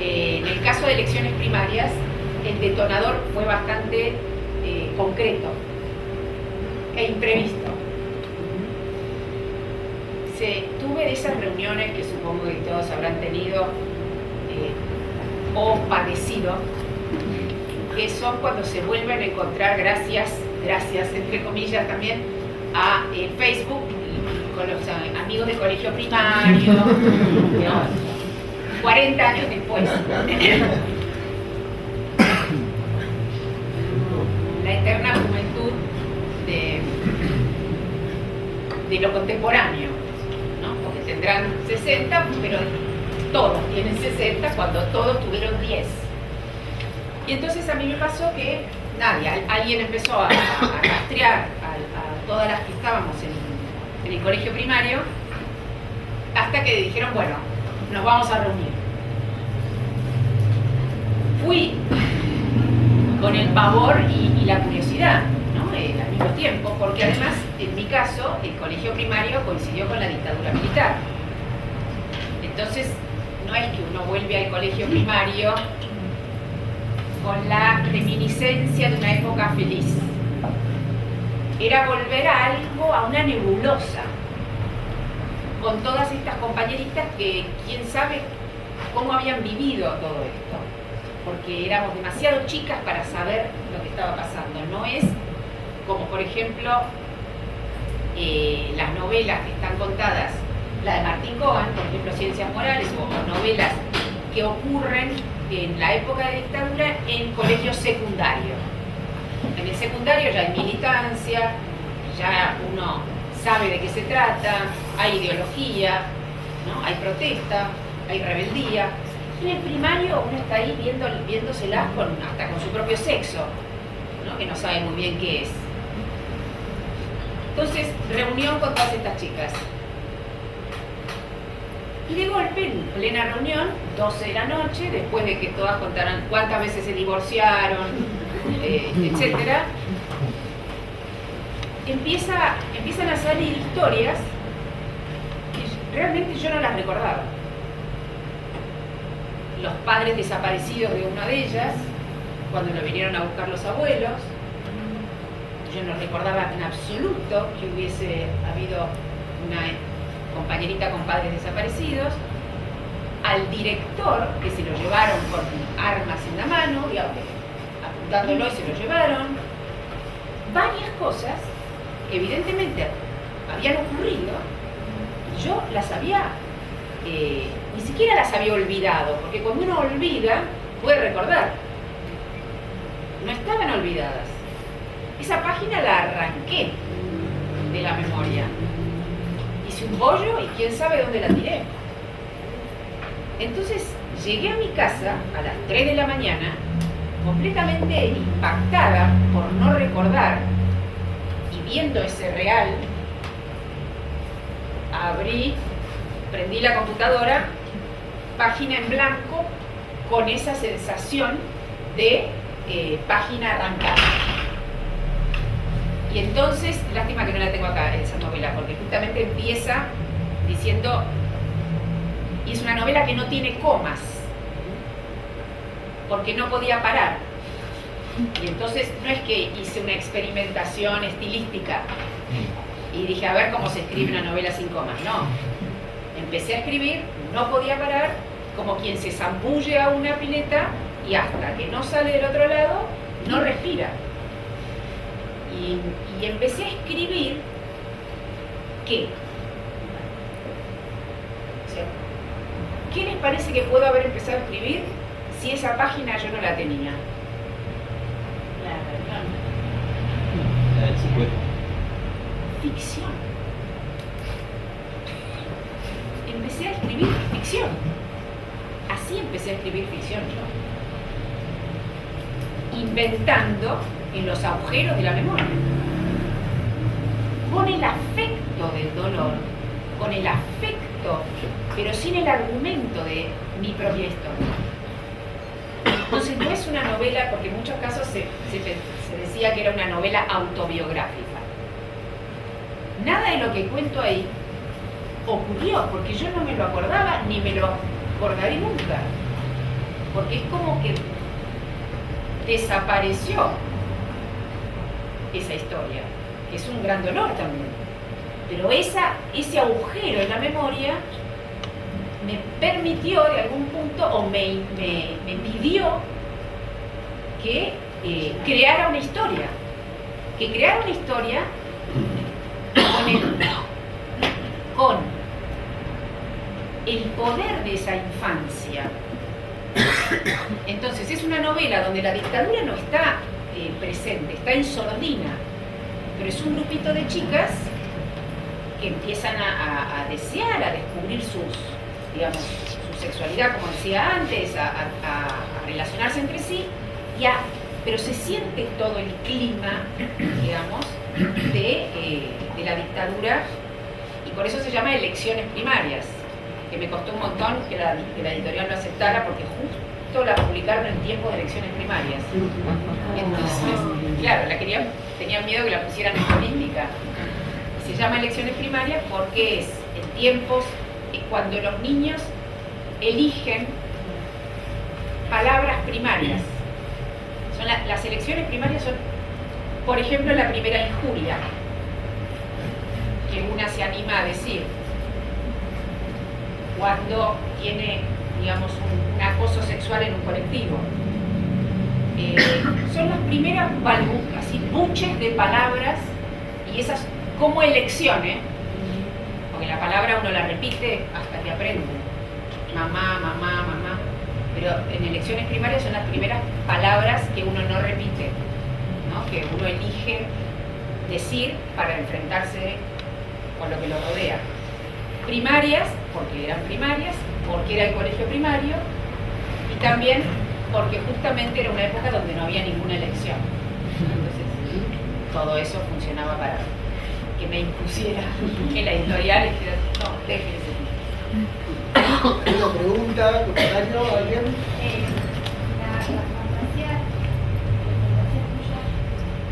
En el caso de elecciones primarias, el detonador fue bastante concreto e imprevisto. Tuve de esas reuniones que supongo que todos habrán tenido o padecido, que son cuando se vuelven a encontrar gracias entre comillas también a Facebook, con los amigos del colegio primario, ¿no? 40 años después. La eterna juventud de lo contemporáneo, ¿no? Porque tendrán 60, pero todos tienen 60 cuando todos tuvieron 10. Y entonces a mí me pasó que alguien empezó a rastrear a todas las que estábamos en el colegio primario, hasta que dijeron, bueno, nos vamos a reunir. Fui con el pavor y la curiosidad, ¿no? Al mismo tiempo, porque además, en mi caso, el colegio primario coincidió con la dictadura militar. Entonces, no es que uno vuelve al colegio primario con la reminiscencia de una época feliz. Era volver a algo, a una nebulosa, con todas estas compañeritas que quién sabe cómo habían vivido todo esto, porque éramos demasiado chicas para saber lo que estaba pasando. No es como, por ejemplo, las novelas que están contadas, la de Martín Cohen, por ejemplo, Ciencias Morales, o novelas que ocurren en la época de dictadura en colegios secundarios. En el secundario ya hay militancia, ya uno sabe de qué se trata, hay ideología, ¿no? Hay protesta, hay rebeldía. En el primario uno está ahí viéndoselas hasta con su propio sexo, ¿no? Que no sabe muy bien qué es. Entonces, reunión con todas estas chicas. Y de golpe, en plena reunión, 12 de la noche, después de que todas contaran cuántas veces se divorciaron, etcétera, empiezan a salir historias que realmente yo no las recordaba. Los padres desaparecidos de una de ellas, cuando lo vinieron a buscar los abuelos. Yo no recordaba en absoluto que hubiese habido una compañerita con padres desaparecidos. Al director, que se lo llevaron con armas en la mano, digamos, apuntándolo y se lo llevaron. Varias cosas que evidentemente habían ocurrido, yo las había, ni siquiera las había olvidado, porque cuando uno olvida, puede recordar. No estaban olvidadas. Esa página la arranqué de la memoria. Hice un bollo y quién sabe dónde la tiré. Entonces llegué a mi casa a las 3 de la mañana, completamente impactada por no recordar, y viendo ese real, prendí la computadora, página en blanco, con esa sensación de página arrancada. Y entonces, lástima que no la tengo acá, esa novela, porque justamente empieza diciendo, y es una novela que no tiene comas, porque no podía parar. Y entonces no es que hice una experimentación estilística y dije, a ver cómo se escribe una novela sin comas. No, empecé a escribir, no podía parar, como quien se zambulle a una pileta y hasta que no sale del otro lado, no respira. Y empecé a escribir ¿qué? O sea, ¿qué les parece que puedo haber empezado a escribir si esa página yo no la tenía? Ficción. Empecé a escribir ficción. Así empecé a escribir ficción yo. Inventando en los agujeros de la memoria. Con el afecto del dolor, con el afecto, pero sin el argumento de mi propia historia. Entonces no es una novela, porque en muchos casos se decía que era una novela autobiográfica. Nada de lo que cuento ahí ocurrió, porque yo no me lo acordaba, ni me lo acordaré nunca. Porque es como que desapareció esa historia, que es un gran dolor también. Pero ese agujero en la memoria me permitió de algún punto, o me impidió que creara una historia. Que creara una historia con el poder de esa infancia. Entonces es una novela donde la dictadura no está presente, está en sordina, pero es un grupito de chicas que empiezan a desear, a descubrir digamos, su sexualidad, como decía antes, a relacionarse entre sí, pero se siente todo el clima, digamos, de la dictadura, y por eso se llama Elecciones Primarias, que me costó un montón que la editorial lo aceptara, porque justo la publicaron en tiempos de elecciones primarias. Entonces, claro, tenían miedo que la pusieran en política. Se llama Elecciones Primarias porque es en tiempos cuando los niños eligen palabras primarias. Las elecciones primarias son, por ejemplo, la primera injuria que una se anima a decir cuando tiene, digamos, un acoso sexual en un colectivo. Son las primeras así, buches de palabras, y esas como elecciones, porque la palabra uno la repite hasta que aprende. Mamá, mamá, mamá. Pero en elecciones primarias son las primeras palabras que uno no repite, ¿no? Que uno elige decir para enfrentarse con lo que lo rodea. Primarias, porque eran primarias, porque era el colegio primario, y también porque justamente era una época donde no había ninguna elección. Entonces, todo eso funcionaba para que me impusiera en la editorial y dijera, no, déjense. ¿Alguna pregunta, comentario, alguien? La fantasía tuya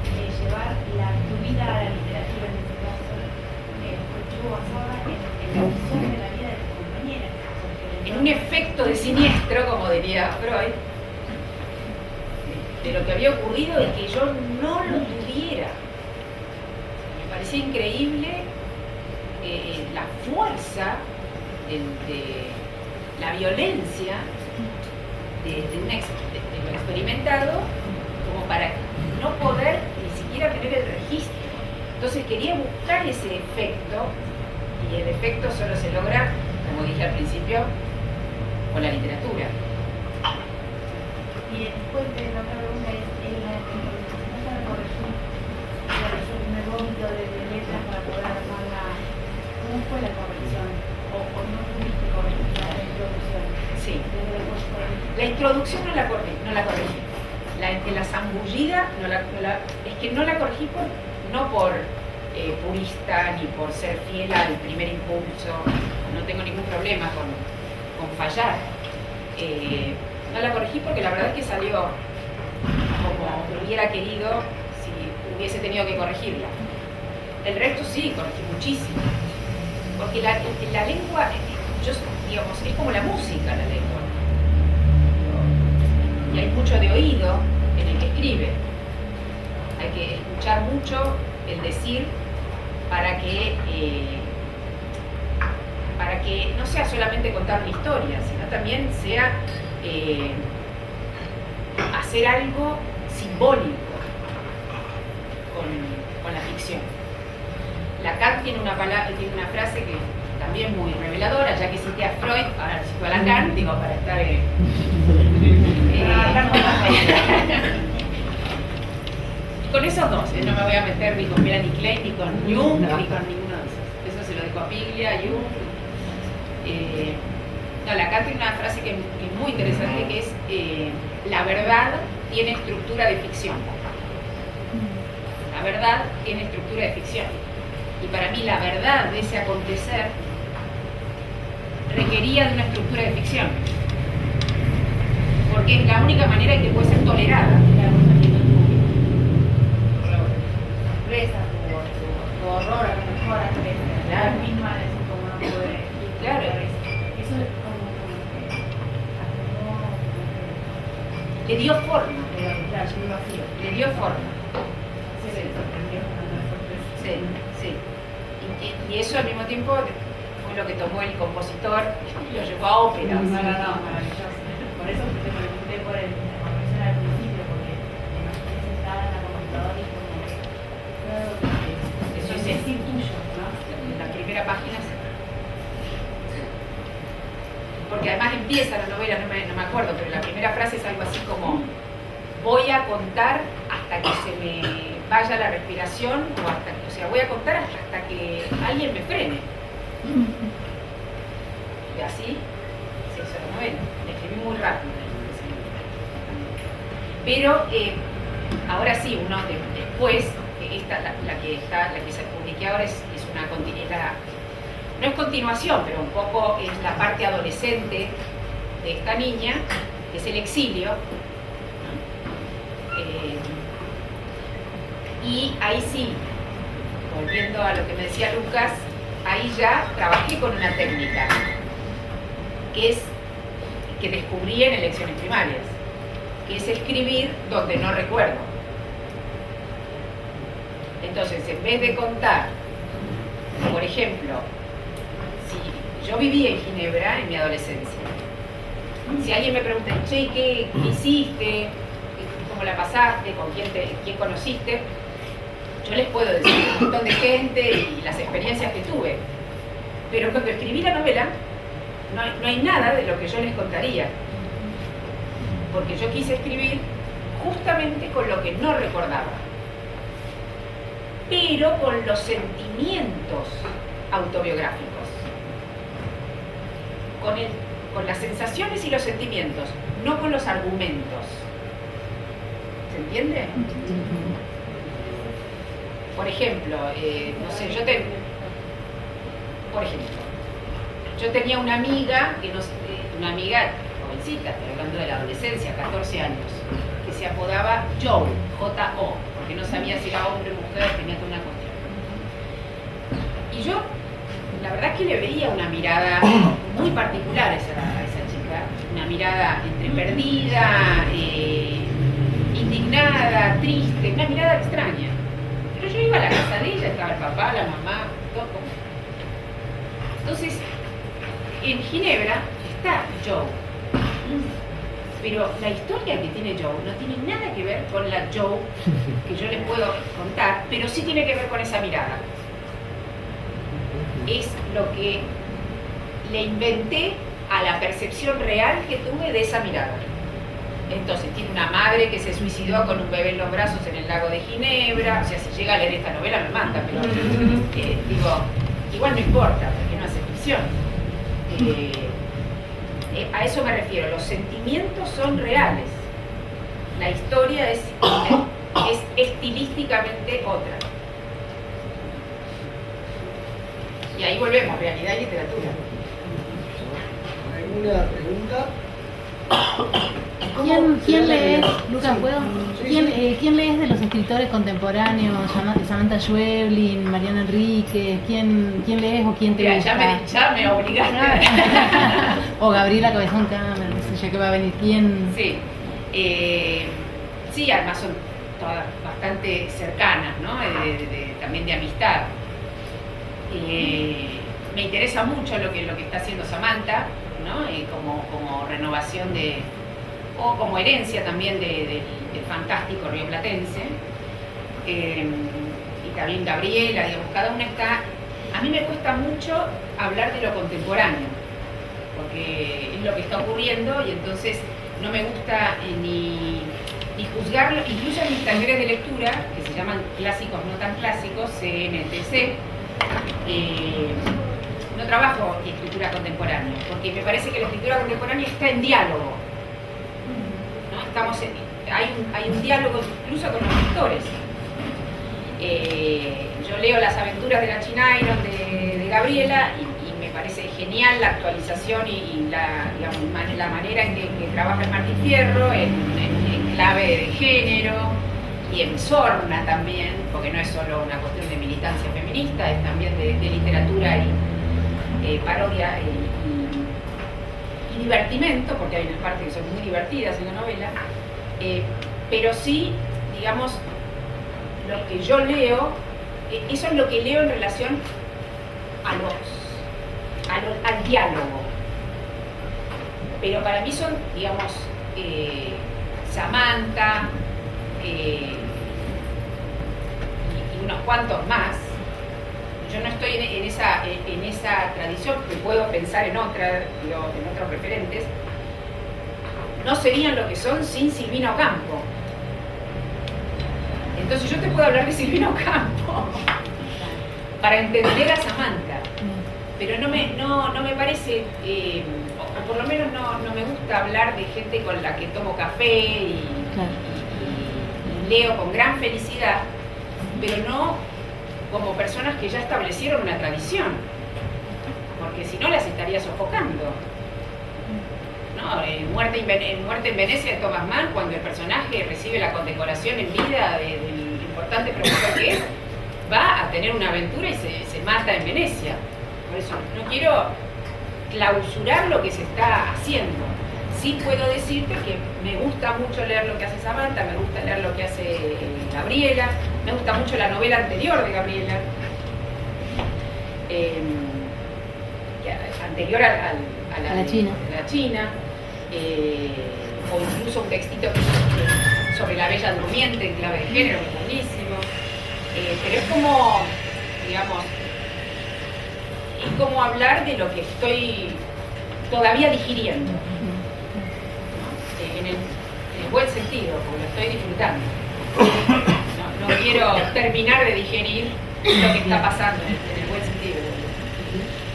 de llevar tu vida a la literatura, en este caso, estuvo basada en la visión de la vida de tus compañeras. En un efecto de siniestro, como diría Freud, de lo que había ocurrido y que yo no lo tuviera. Me parecía increíble la fuerza de la violencia de lo experimentado, como para no poder ni siquiera tener el registro. Entonces quería buscar ese efecto, y el efecto solo se logra, como dije al principio, con la literatura. Y después de la otra pregunta es ¿no para corregir el primer vómito de letras para poder armarla? ¿Cómo fue la corrección? ¿O no tuviste corregir la introducción? Sí. La introducción no la corregí. La zambullida es que no la corregí no por purista ni por ser fiel al primer impulso. No tengo ningún problema con fallar. No la corregí porque la verdad es que salió como hubiera querido si hubiese tenido que corregirla. El resto sí, corregí muchísimo. Porque la lengua, digamos, es como la música, la lengua. Y hay mucho de oído en el que escribe. Hay que escuchar mucho el decir para que no sea solamente contar una historia, sino también sea hacer algo simbólico con la ficción. Lacan tiene una frase que también muy reveladora, ya que cité a Freud, ahora cito a Lacan, digo, para estar con esos dos, no me voy a meter ni con Melanie Klein, ni con Jung, ni con ninguno de esos. Eso se lo dejo a Piglia, a Jung. Lacan tiene una frase que es muy interesante, que es la verdad tiene estructura de ficción. La verdad tiene estructura de ficción. Y para mí la verdad de ese acontecer requería de una estructura de ficción. Porque es la única manera en que puede ser tolerada. Tu horror, a lo mejor, a la misma, como no puede. Claro. Eso es como que Le dio forma. claro, yo lo hacía. Le dio forma. Se le sorprendió cuando fue Sí, sí. Y eso al mismo tiempo fue lo que tomó el compositor y lo llevó a ópera. No, maravilloso. Por eso te pregunté por la corrección al principio, porque me imaginé sentada en la computadora y como Eso es decir tuyo, ¿no? en la primera página. empieza la novela, no me acuerdo, pero la primera frase es algo así como: voy a contar hasta que se me vaya la respiración, o sea, voy a contar hasta que alguien me frene. Y así se hizo la novela. La escribí muy rápido. Pero ahora sí, después, la que se publiqué ahora es una continuidad. No es continuación, pero un poco es la parte adolescente de esta niña, que es el exilio. Y ahí sí, volviendo a lo que me decía Lucas, ahí ya trabajé con una técnica que descubrí en elecciones primarias, que es escribir donde no recuerdo. Entonces, en vez de contar, por ejemplo, si yo viví en Ginebra en mi adolescencia, si alguien me pregunta, che, ¿qué hiciste? ¿Cómo la pasaste? ¿Con quién conociste? Yo les puedo decir un montón de gente y las experiencias que tuve. Pero cuando escribí la novela, no hay nada de lo que yo les contaría. Porque yo quise escribir justamente con lo que no recordaba. Pero con los sentimientos autobiográficos. Con las sensaciones y los sentimientos, no con los argumentos. ¿Se entiende? Por ejemplo, no sé, yo tenía una amiga, una amiga jovencita, estoy hablando de la adolescencia, 14 años, que se apodaba Joe, J-O, porque no sabía si era hombre o mujer, tenía toda una cuestión. Y yo, la verdad es que le veía una mirada muy particular a esa chica, una mirada entre perdida, indignada, triste, una mirada extraña. Pero yo iba a la casa de ella, estaba el papá, la mamá, todo. Entonces, en Ginebra está Joe. Pero la historia que tiene Joe no tiene nada que ver con la Joe que yo les puedo contar, pero sí tiene que ver con esa mirada. Es lo que le inventé a la percepción real que tuve de esa mirada. Entonces, tiene una madre que se suicidó con un bebé en los brazos en el lago de Ginebra. O sea, si llega a leer esta novela me mata, pero digo, igual no importa, porque no hace ficción. A eso me refiero, los sentimientos son reales. La historia es estilísticamente otra. Y ahí volvemos, realidad y literatura. ¿Alguna pregunta? ¿Quién lees, Lucas, puedo? ¿Quién lees de los escritores contemporáneos? Samantha Schweblin, Mariana Enríquez, ¿quién lees o quién te Mira, gusta? ya me obligaste. O Gabriela Cabezón Cameron, no sé ya que va a venir. ¿Quién? Sí. Sí, además son todas bastante cercanas, ¿no? También de amistad. Me interesa mucho lo que está haciendo Samantha, ¿no? Como renovación o como herencia también del fantástico rioplatense. Y también Gabriela, digamos, cada una está... A mí me cuesta mucho hablar de lo contemporáneo, porque es lo que está ocurriendo y entonces no me gusta ni juzgarlo, incluso en mis talleres de lectura, que se llaman clásicos no tan clásicos, CNTC, no trabajo escritura contemporánea, porque me parece que la escritura contemporánea está en diálogo. ¿No? Hay un diálogo incluso con los lectores. Yo leo Las aventuras de la China Iron de Gabriela y me parece genial la actualización y la manera en que trabaja el Martín Fierro en clave de género y en sorna también, porque no es solo una cuestión de militancia feminista, es también de literatura y parodia y divertimento, porque hay unas partes que son muy divertidas en la novela, pero sí, digamos, lo que yo leo, eso es lo que leo en relación al diálogo. Pero para mí son, digamos, Samantha y unos cuantos más. Yo no estoy en esa tradición, que puedo pensar en otros referentes, no serían lo que son sin Silvina Ocampo. Entonces yo te puedo hablar de Silvina Ocampo para entender a Samantha, pero no me parece, o por lo menos no me gusta hablar de gente con la que tomo café y leo con gran felicidad, pero no como personas que ya establecieron una tradición, porque si no las estaría sofocando. ¿No? En Muerte en Venecia de Thomas Mann, cuando el personaje recibe la condecoración en vida del importante profesor que es, va a tener una aventura y se mata en Venecia. Por eso no quiero clausurar lo que se está haciendo. Sí puedo decirte que me gusta mucho leer lo que hace Samantha, me gusta leer lo que hace Gabriela, me gusta mucho la novela anterior de Gabriela, anterior a la China, o incluso un textito sobre la Bella Durmiente en clave de género, que es buenísimo. Pero es como, digamos, es como hablar de lo que estoy todavía digiriendo, en el buen sentido, porque lo estoy disfrutando. No quiero terminar de digerir lo que está pasando en el buen sentido.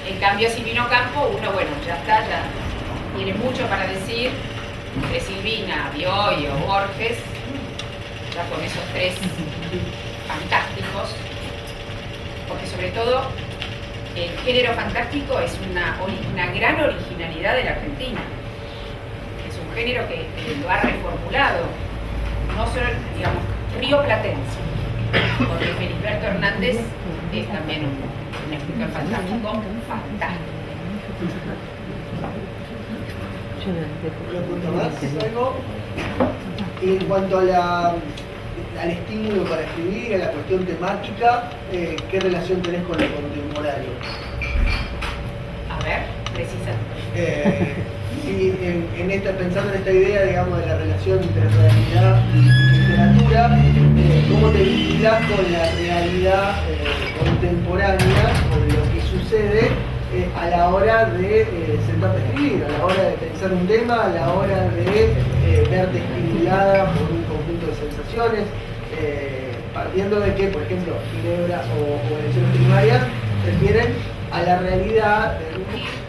En cambio, Silvina Ocampo, uno, bueno, ya tiene mucho para decir de Silvina, Bioy o Borges, ya con esos tres fantásticos, porque sobre todo el género fantástico es una gran originalidad de la Argentina. Es un género que lo ha reformulado, no solo, digamos, rioplatense, porque Felisberto Hernández es también un escritor fantástico. ¿Una pregunta más? ¿Algo? En cuanto al estímulo para escribir, a la cuestión temática, ¿qué relación tenés con lo contemporáneo? A ver, precisa. Sí, pensando en esta idea, digamos, de la relación entre realidad y literatura, ¿cómo te vinculas con la realidad contemporánea o de lo que sucede a la hora de sentarte a escribir, a la hora de pensar un tema, a la hora de verte estimulada por un conjunto de sensaciones, partiendo de que, por ejemplo, Ginebra o Elecciones Primarias refieren a la realidad.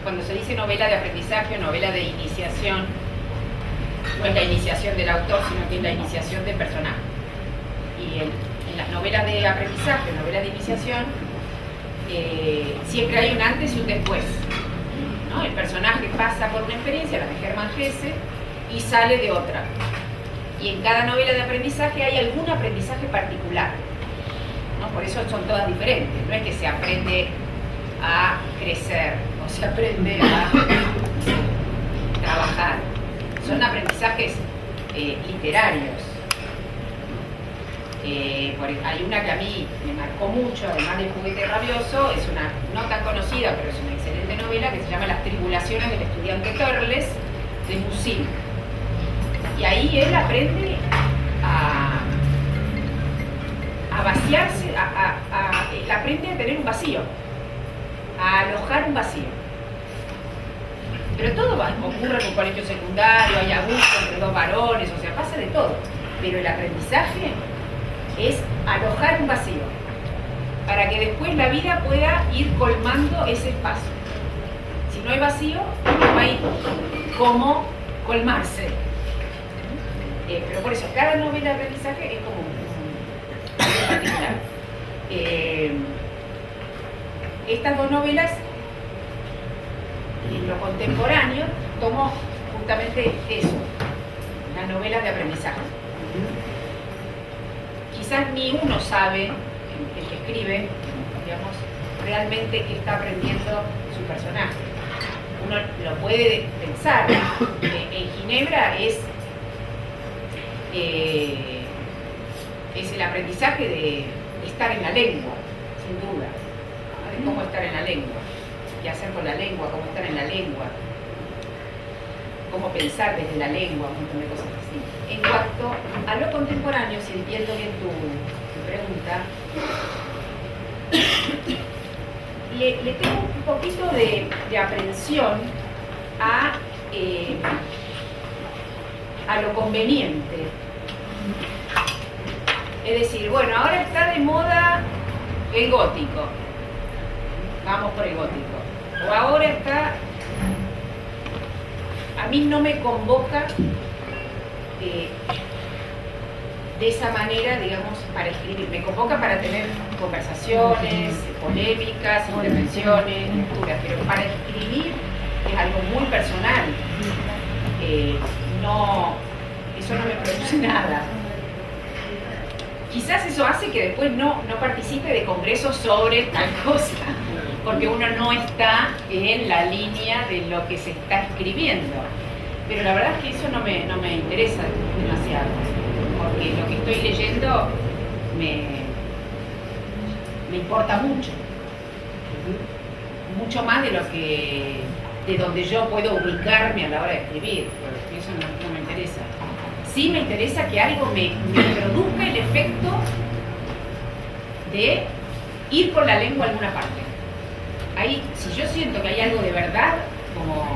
Cuando se dice novela de aprendizaje o novela de iniciación, no es la iniciación del autor, sino que es la iniciación del personaje. Y en las novelas de aprendizaje, novelas de iniciación, siempre hay un antes y un después, ¿no? El personaje pasa por una experiencia, la de Germán Hesse, y sale de otra. Y en cada novela de aprendizaje hay algún aprendizaje particular, ¿no? Por eso son todas diferentes. No es que se aprende a crecer o se aprende a trabajar. Son aprendizajes literarios. Hay una que a mí me marcó mucho, además del Juguete Rabioso, es una no tan conocida, pero es una excelente novela que se llama Las Tribulaciones del Estudiante Törles, de Musil. Y ahí él aprende a vaciarse, él aprende a tener un vacío, a alojar un vacío. Pero todo ocurre en un colegio secundario, hay abuso entre dos varones, o sea, pasa de todo. Pero el aprendizaje es alojar un vacío, para que después la vida pueda ir colmando ese espacio. Si no hay vacío, no hay cómo colmarse. Pero por eso, cada novela de aprendizaje es como un particular. Estas dos novelas, en lo contemporáneo, tomo justamente eso, las novelas de aprendizaje. Quizás ni uno sabe, el que escribe, digamos, realmente qué está aprendiendo su personaje. Uno lo puede pensar. En Ginebra es el aprendizaje de estar en la lengua, sin duda, ¿no? De cómo estar en la lengua, qué hacer con la lengua, cómo estar en la lengua, cómo pensar desde la lengua, un montón de cosas así. En cuanto a lo contemporáneo, si entiendo bien tu pregunta, le tengo un poquito de aprensión a a lo conveniente. Es decir, bueno, ahora está de moda el gótico, vamos por el gótico. O ahora está, a mí no me convoca de esa manera, digamos, para escribir. Me convoca para tener conversaciones, polémicas, intervenciones, lecturas, pero para escribir es algo muy personal. Eso no me produce nada. Quizás eso hace que después no participe de congresos sobre tal cosa, porque uno no está en la línea de lo que se está escribiendo. Pero la verdad es que eso no me interesa demasiado, porque lo que estoy leyendo me importa mucho más de donde yo puedo ubicarme a la hora de escribir. Eso no me interesa. Sí me interesa que algo me produzca el efecto de ir con la lengua a alguna parte. Ahí, si yo siento que hay algo de verdad, como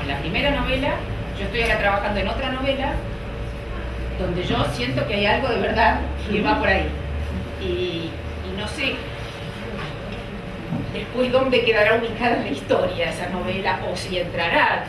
en la primera novela, yo estoy ahora trabajando en otra novela donde yo siento que hay algo de verdad que va por ahí. Y no sé después dónde quedará ubicada en la historia esa novela, o si entrará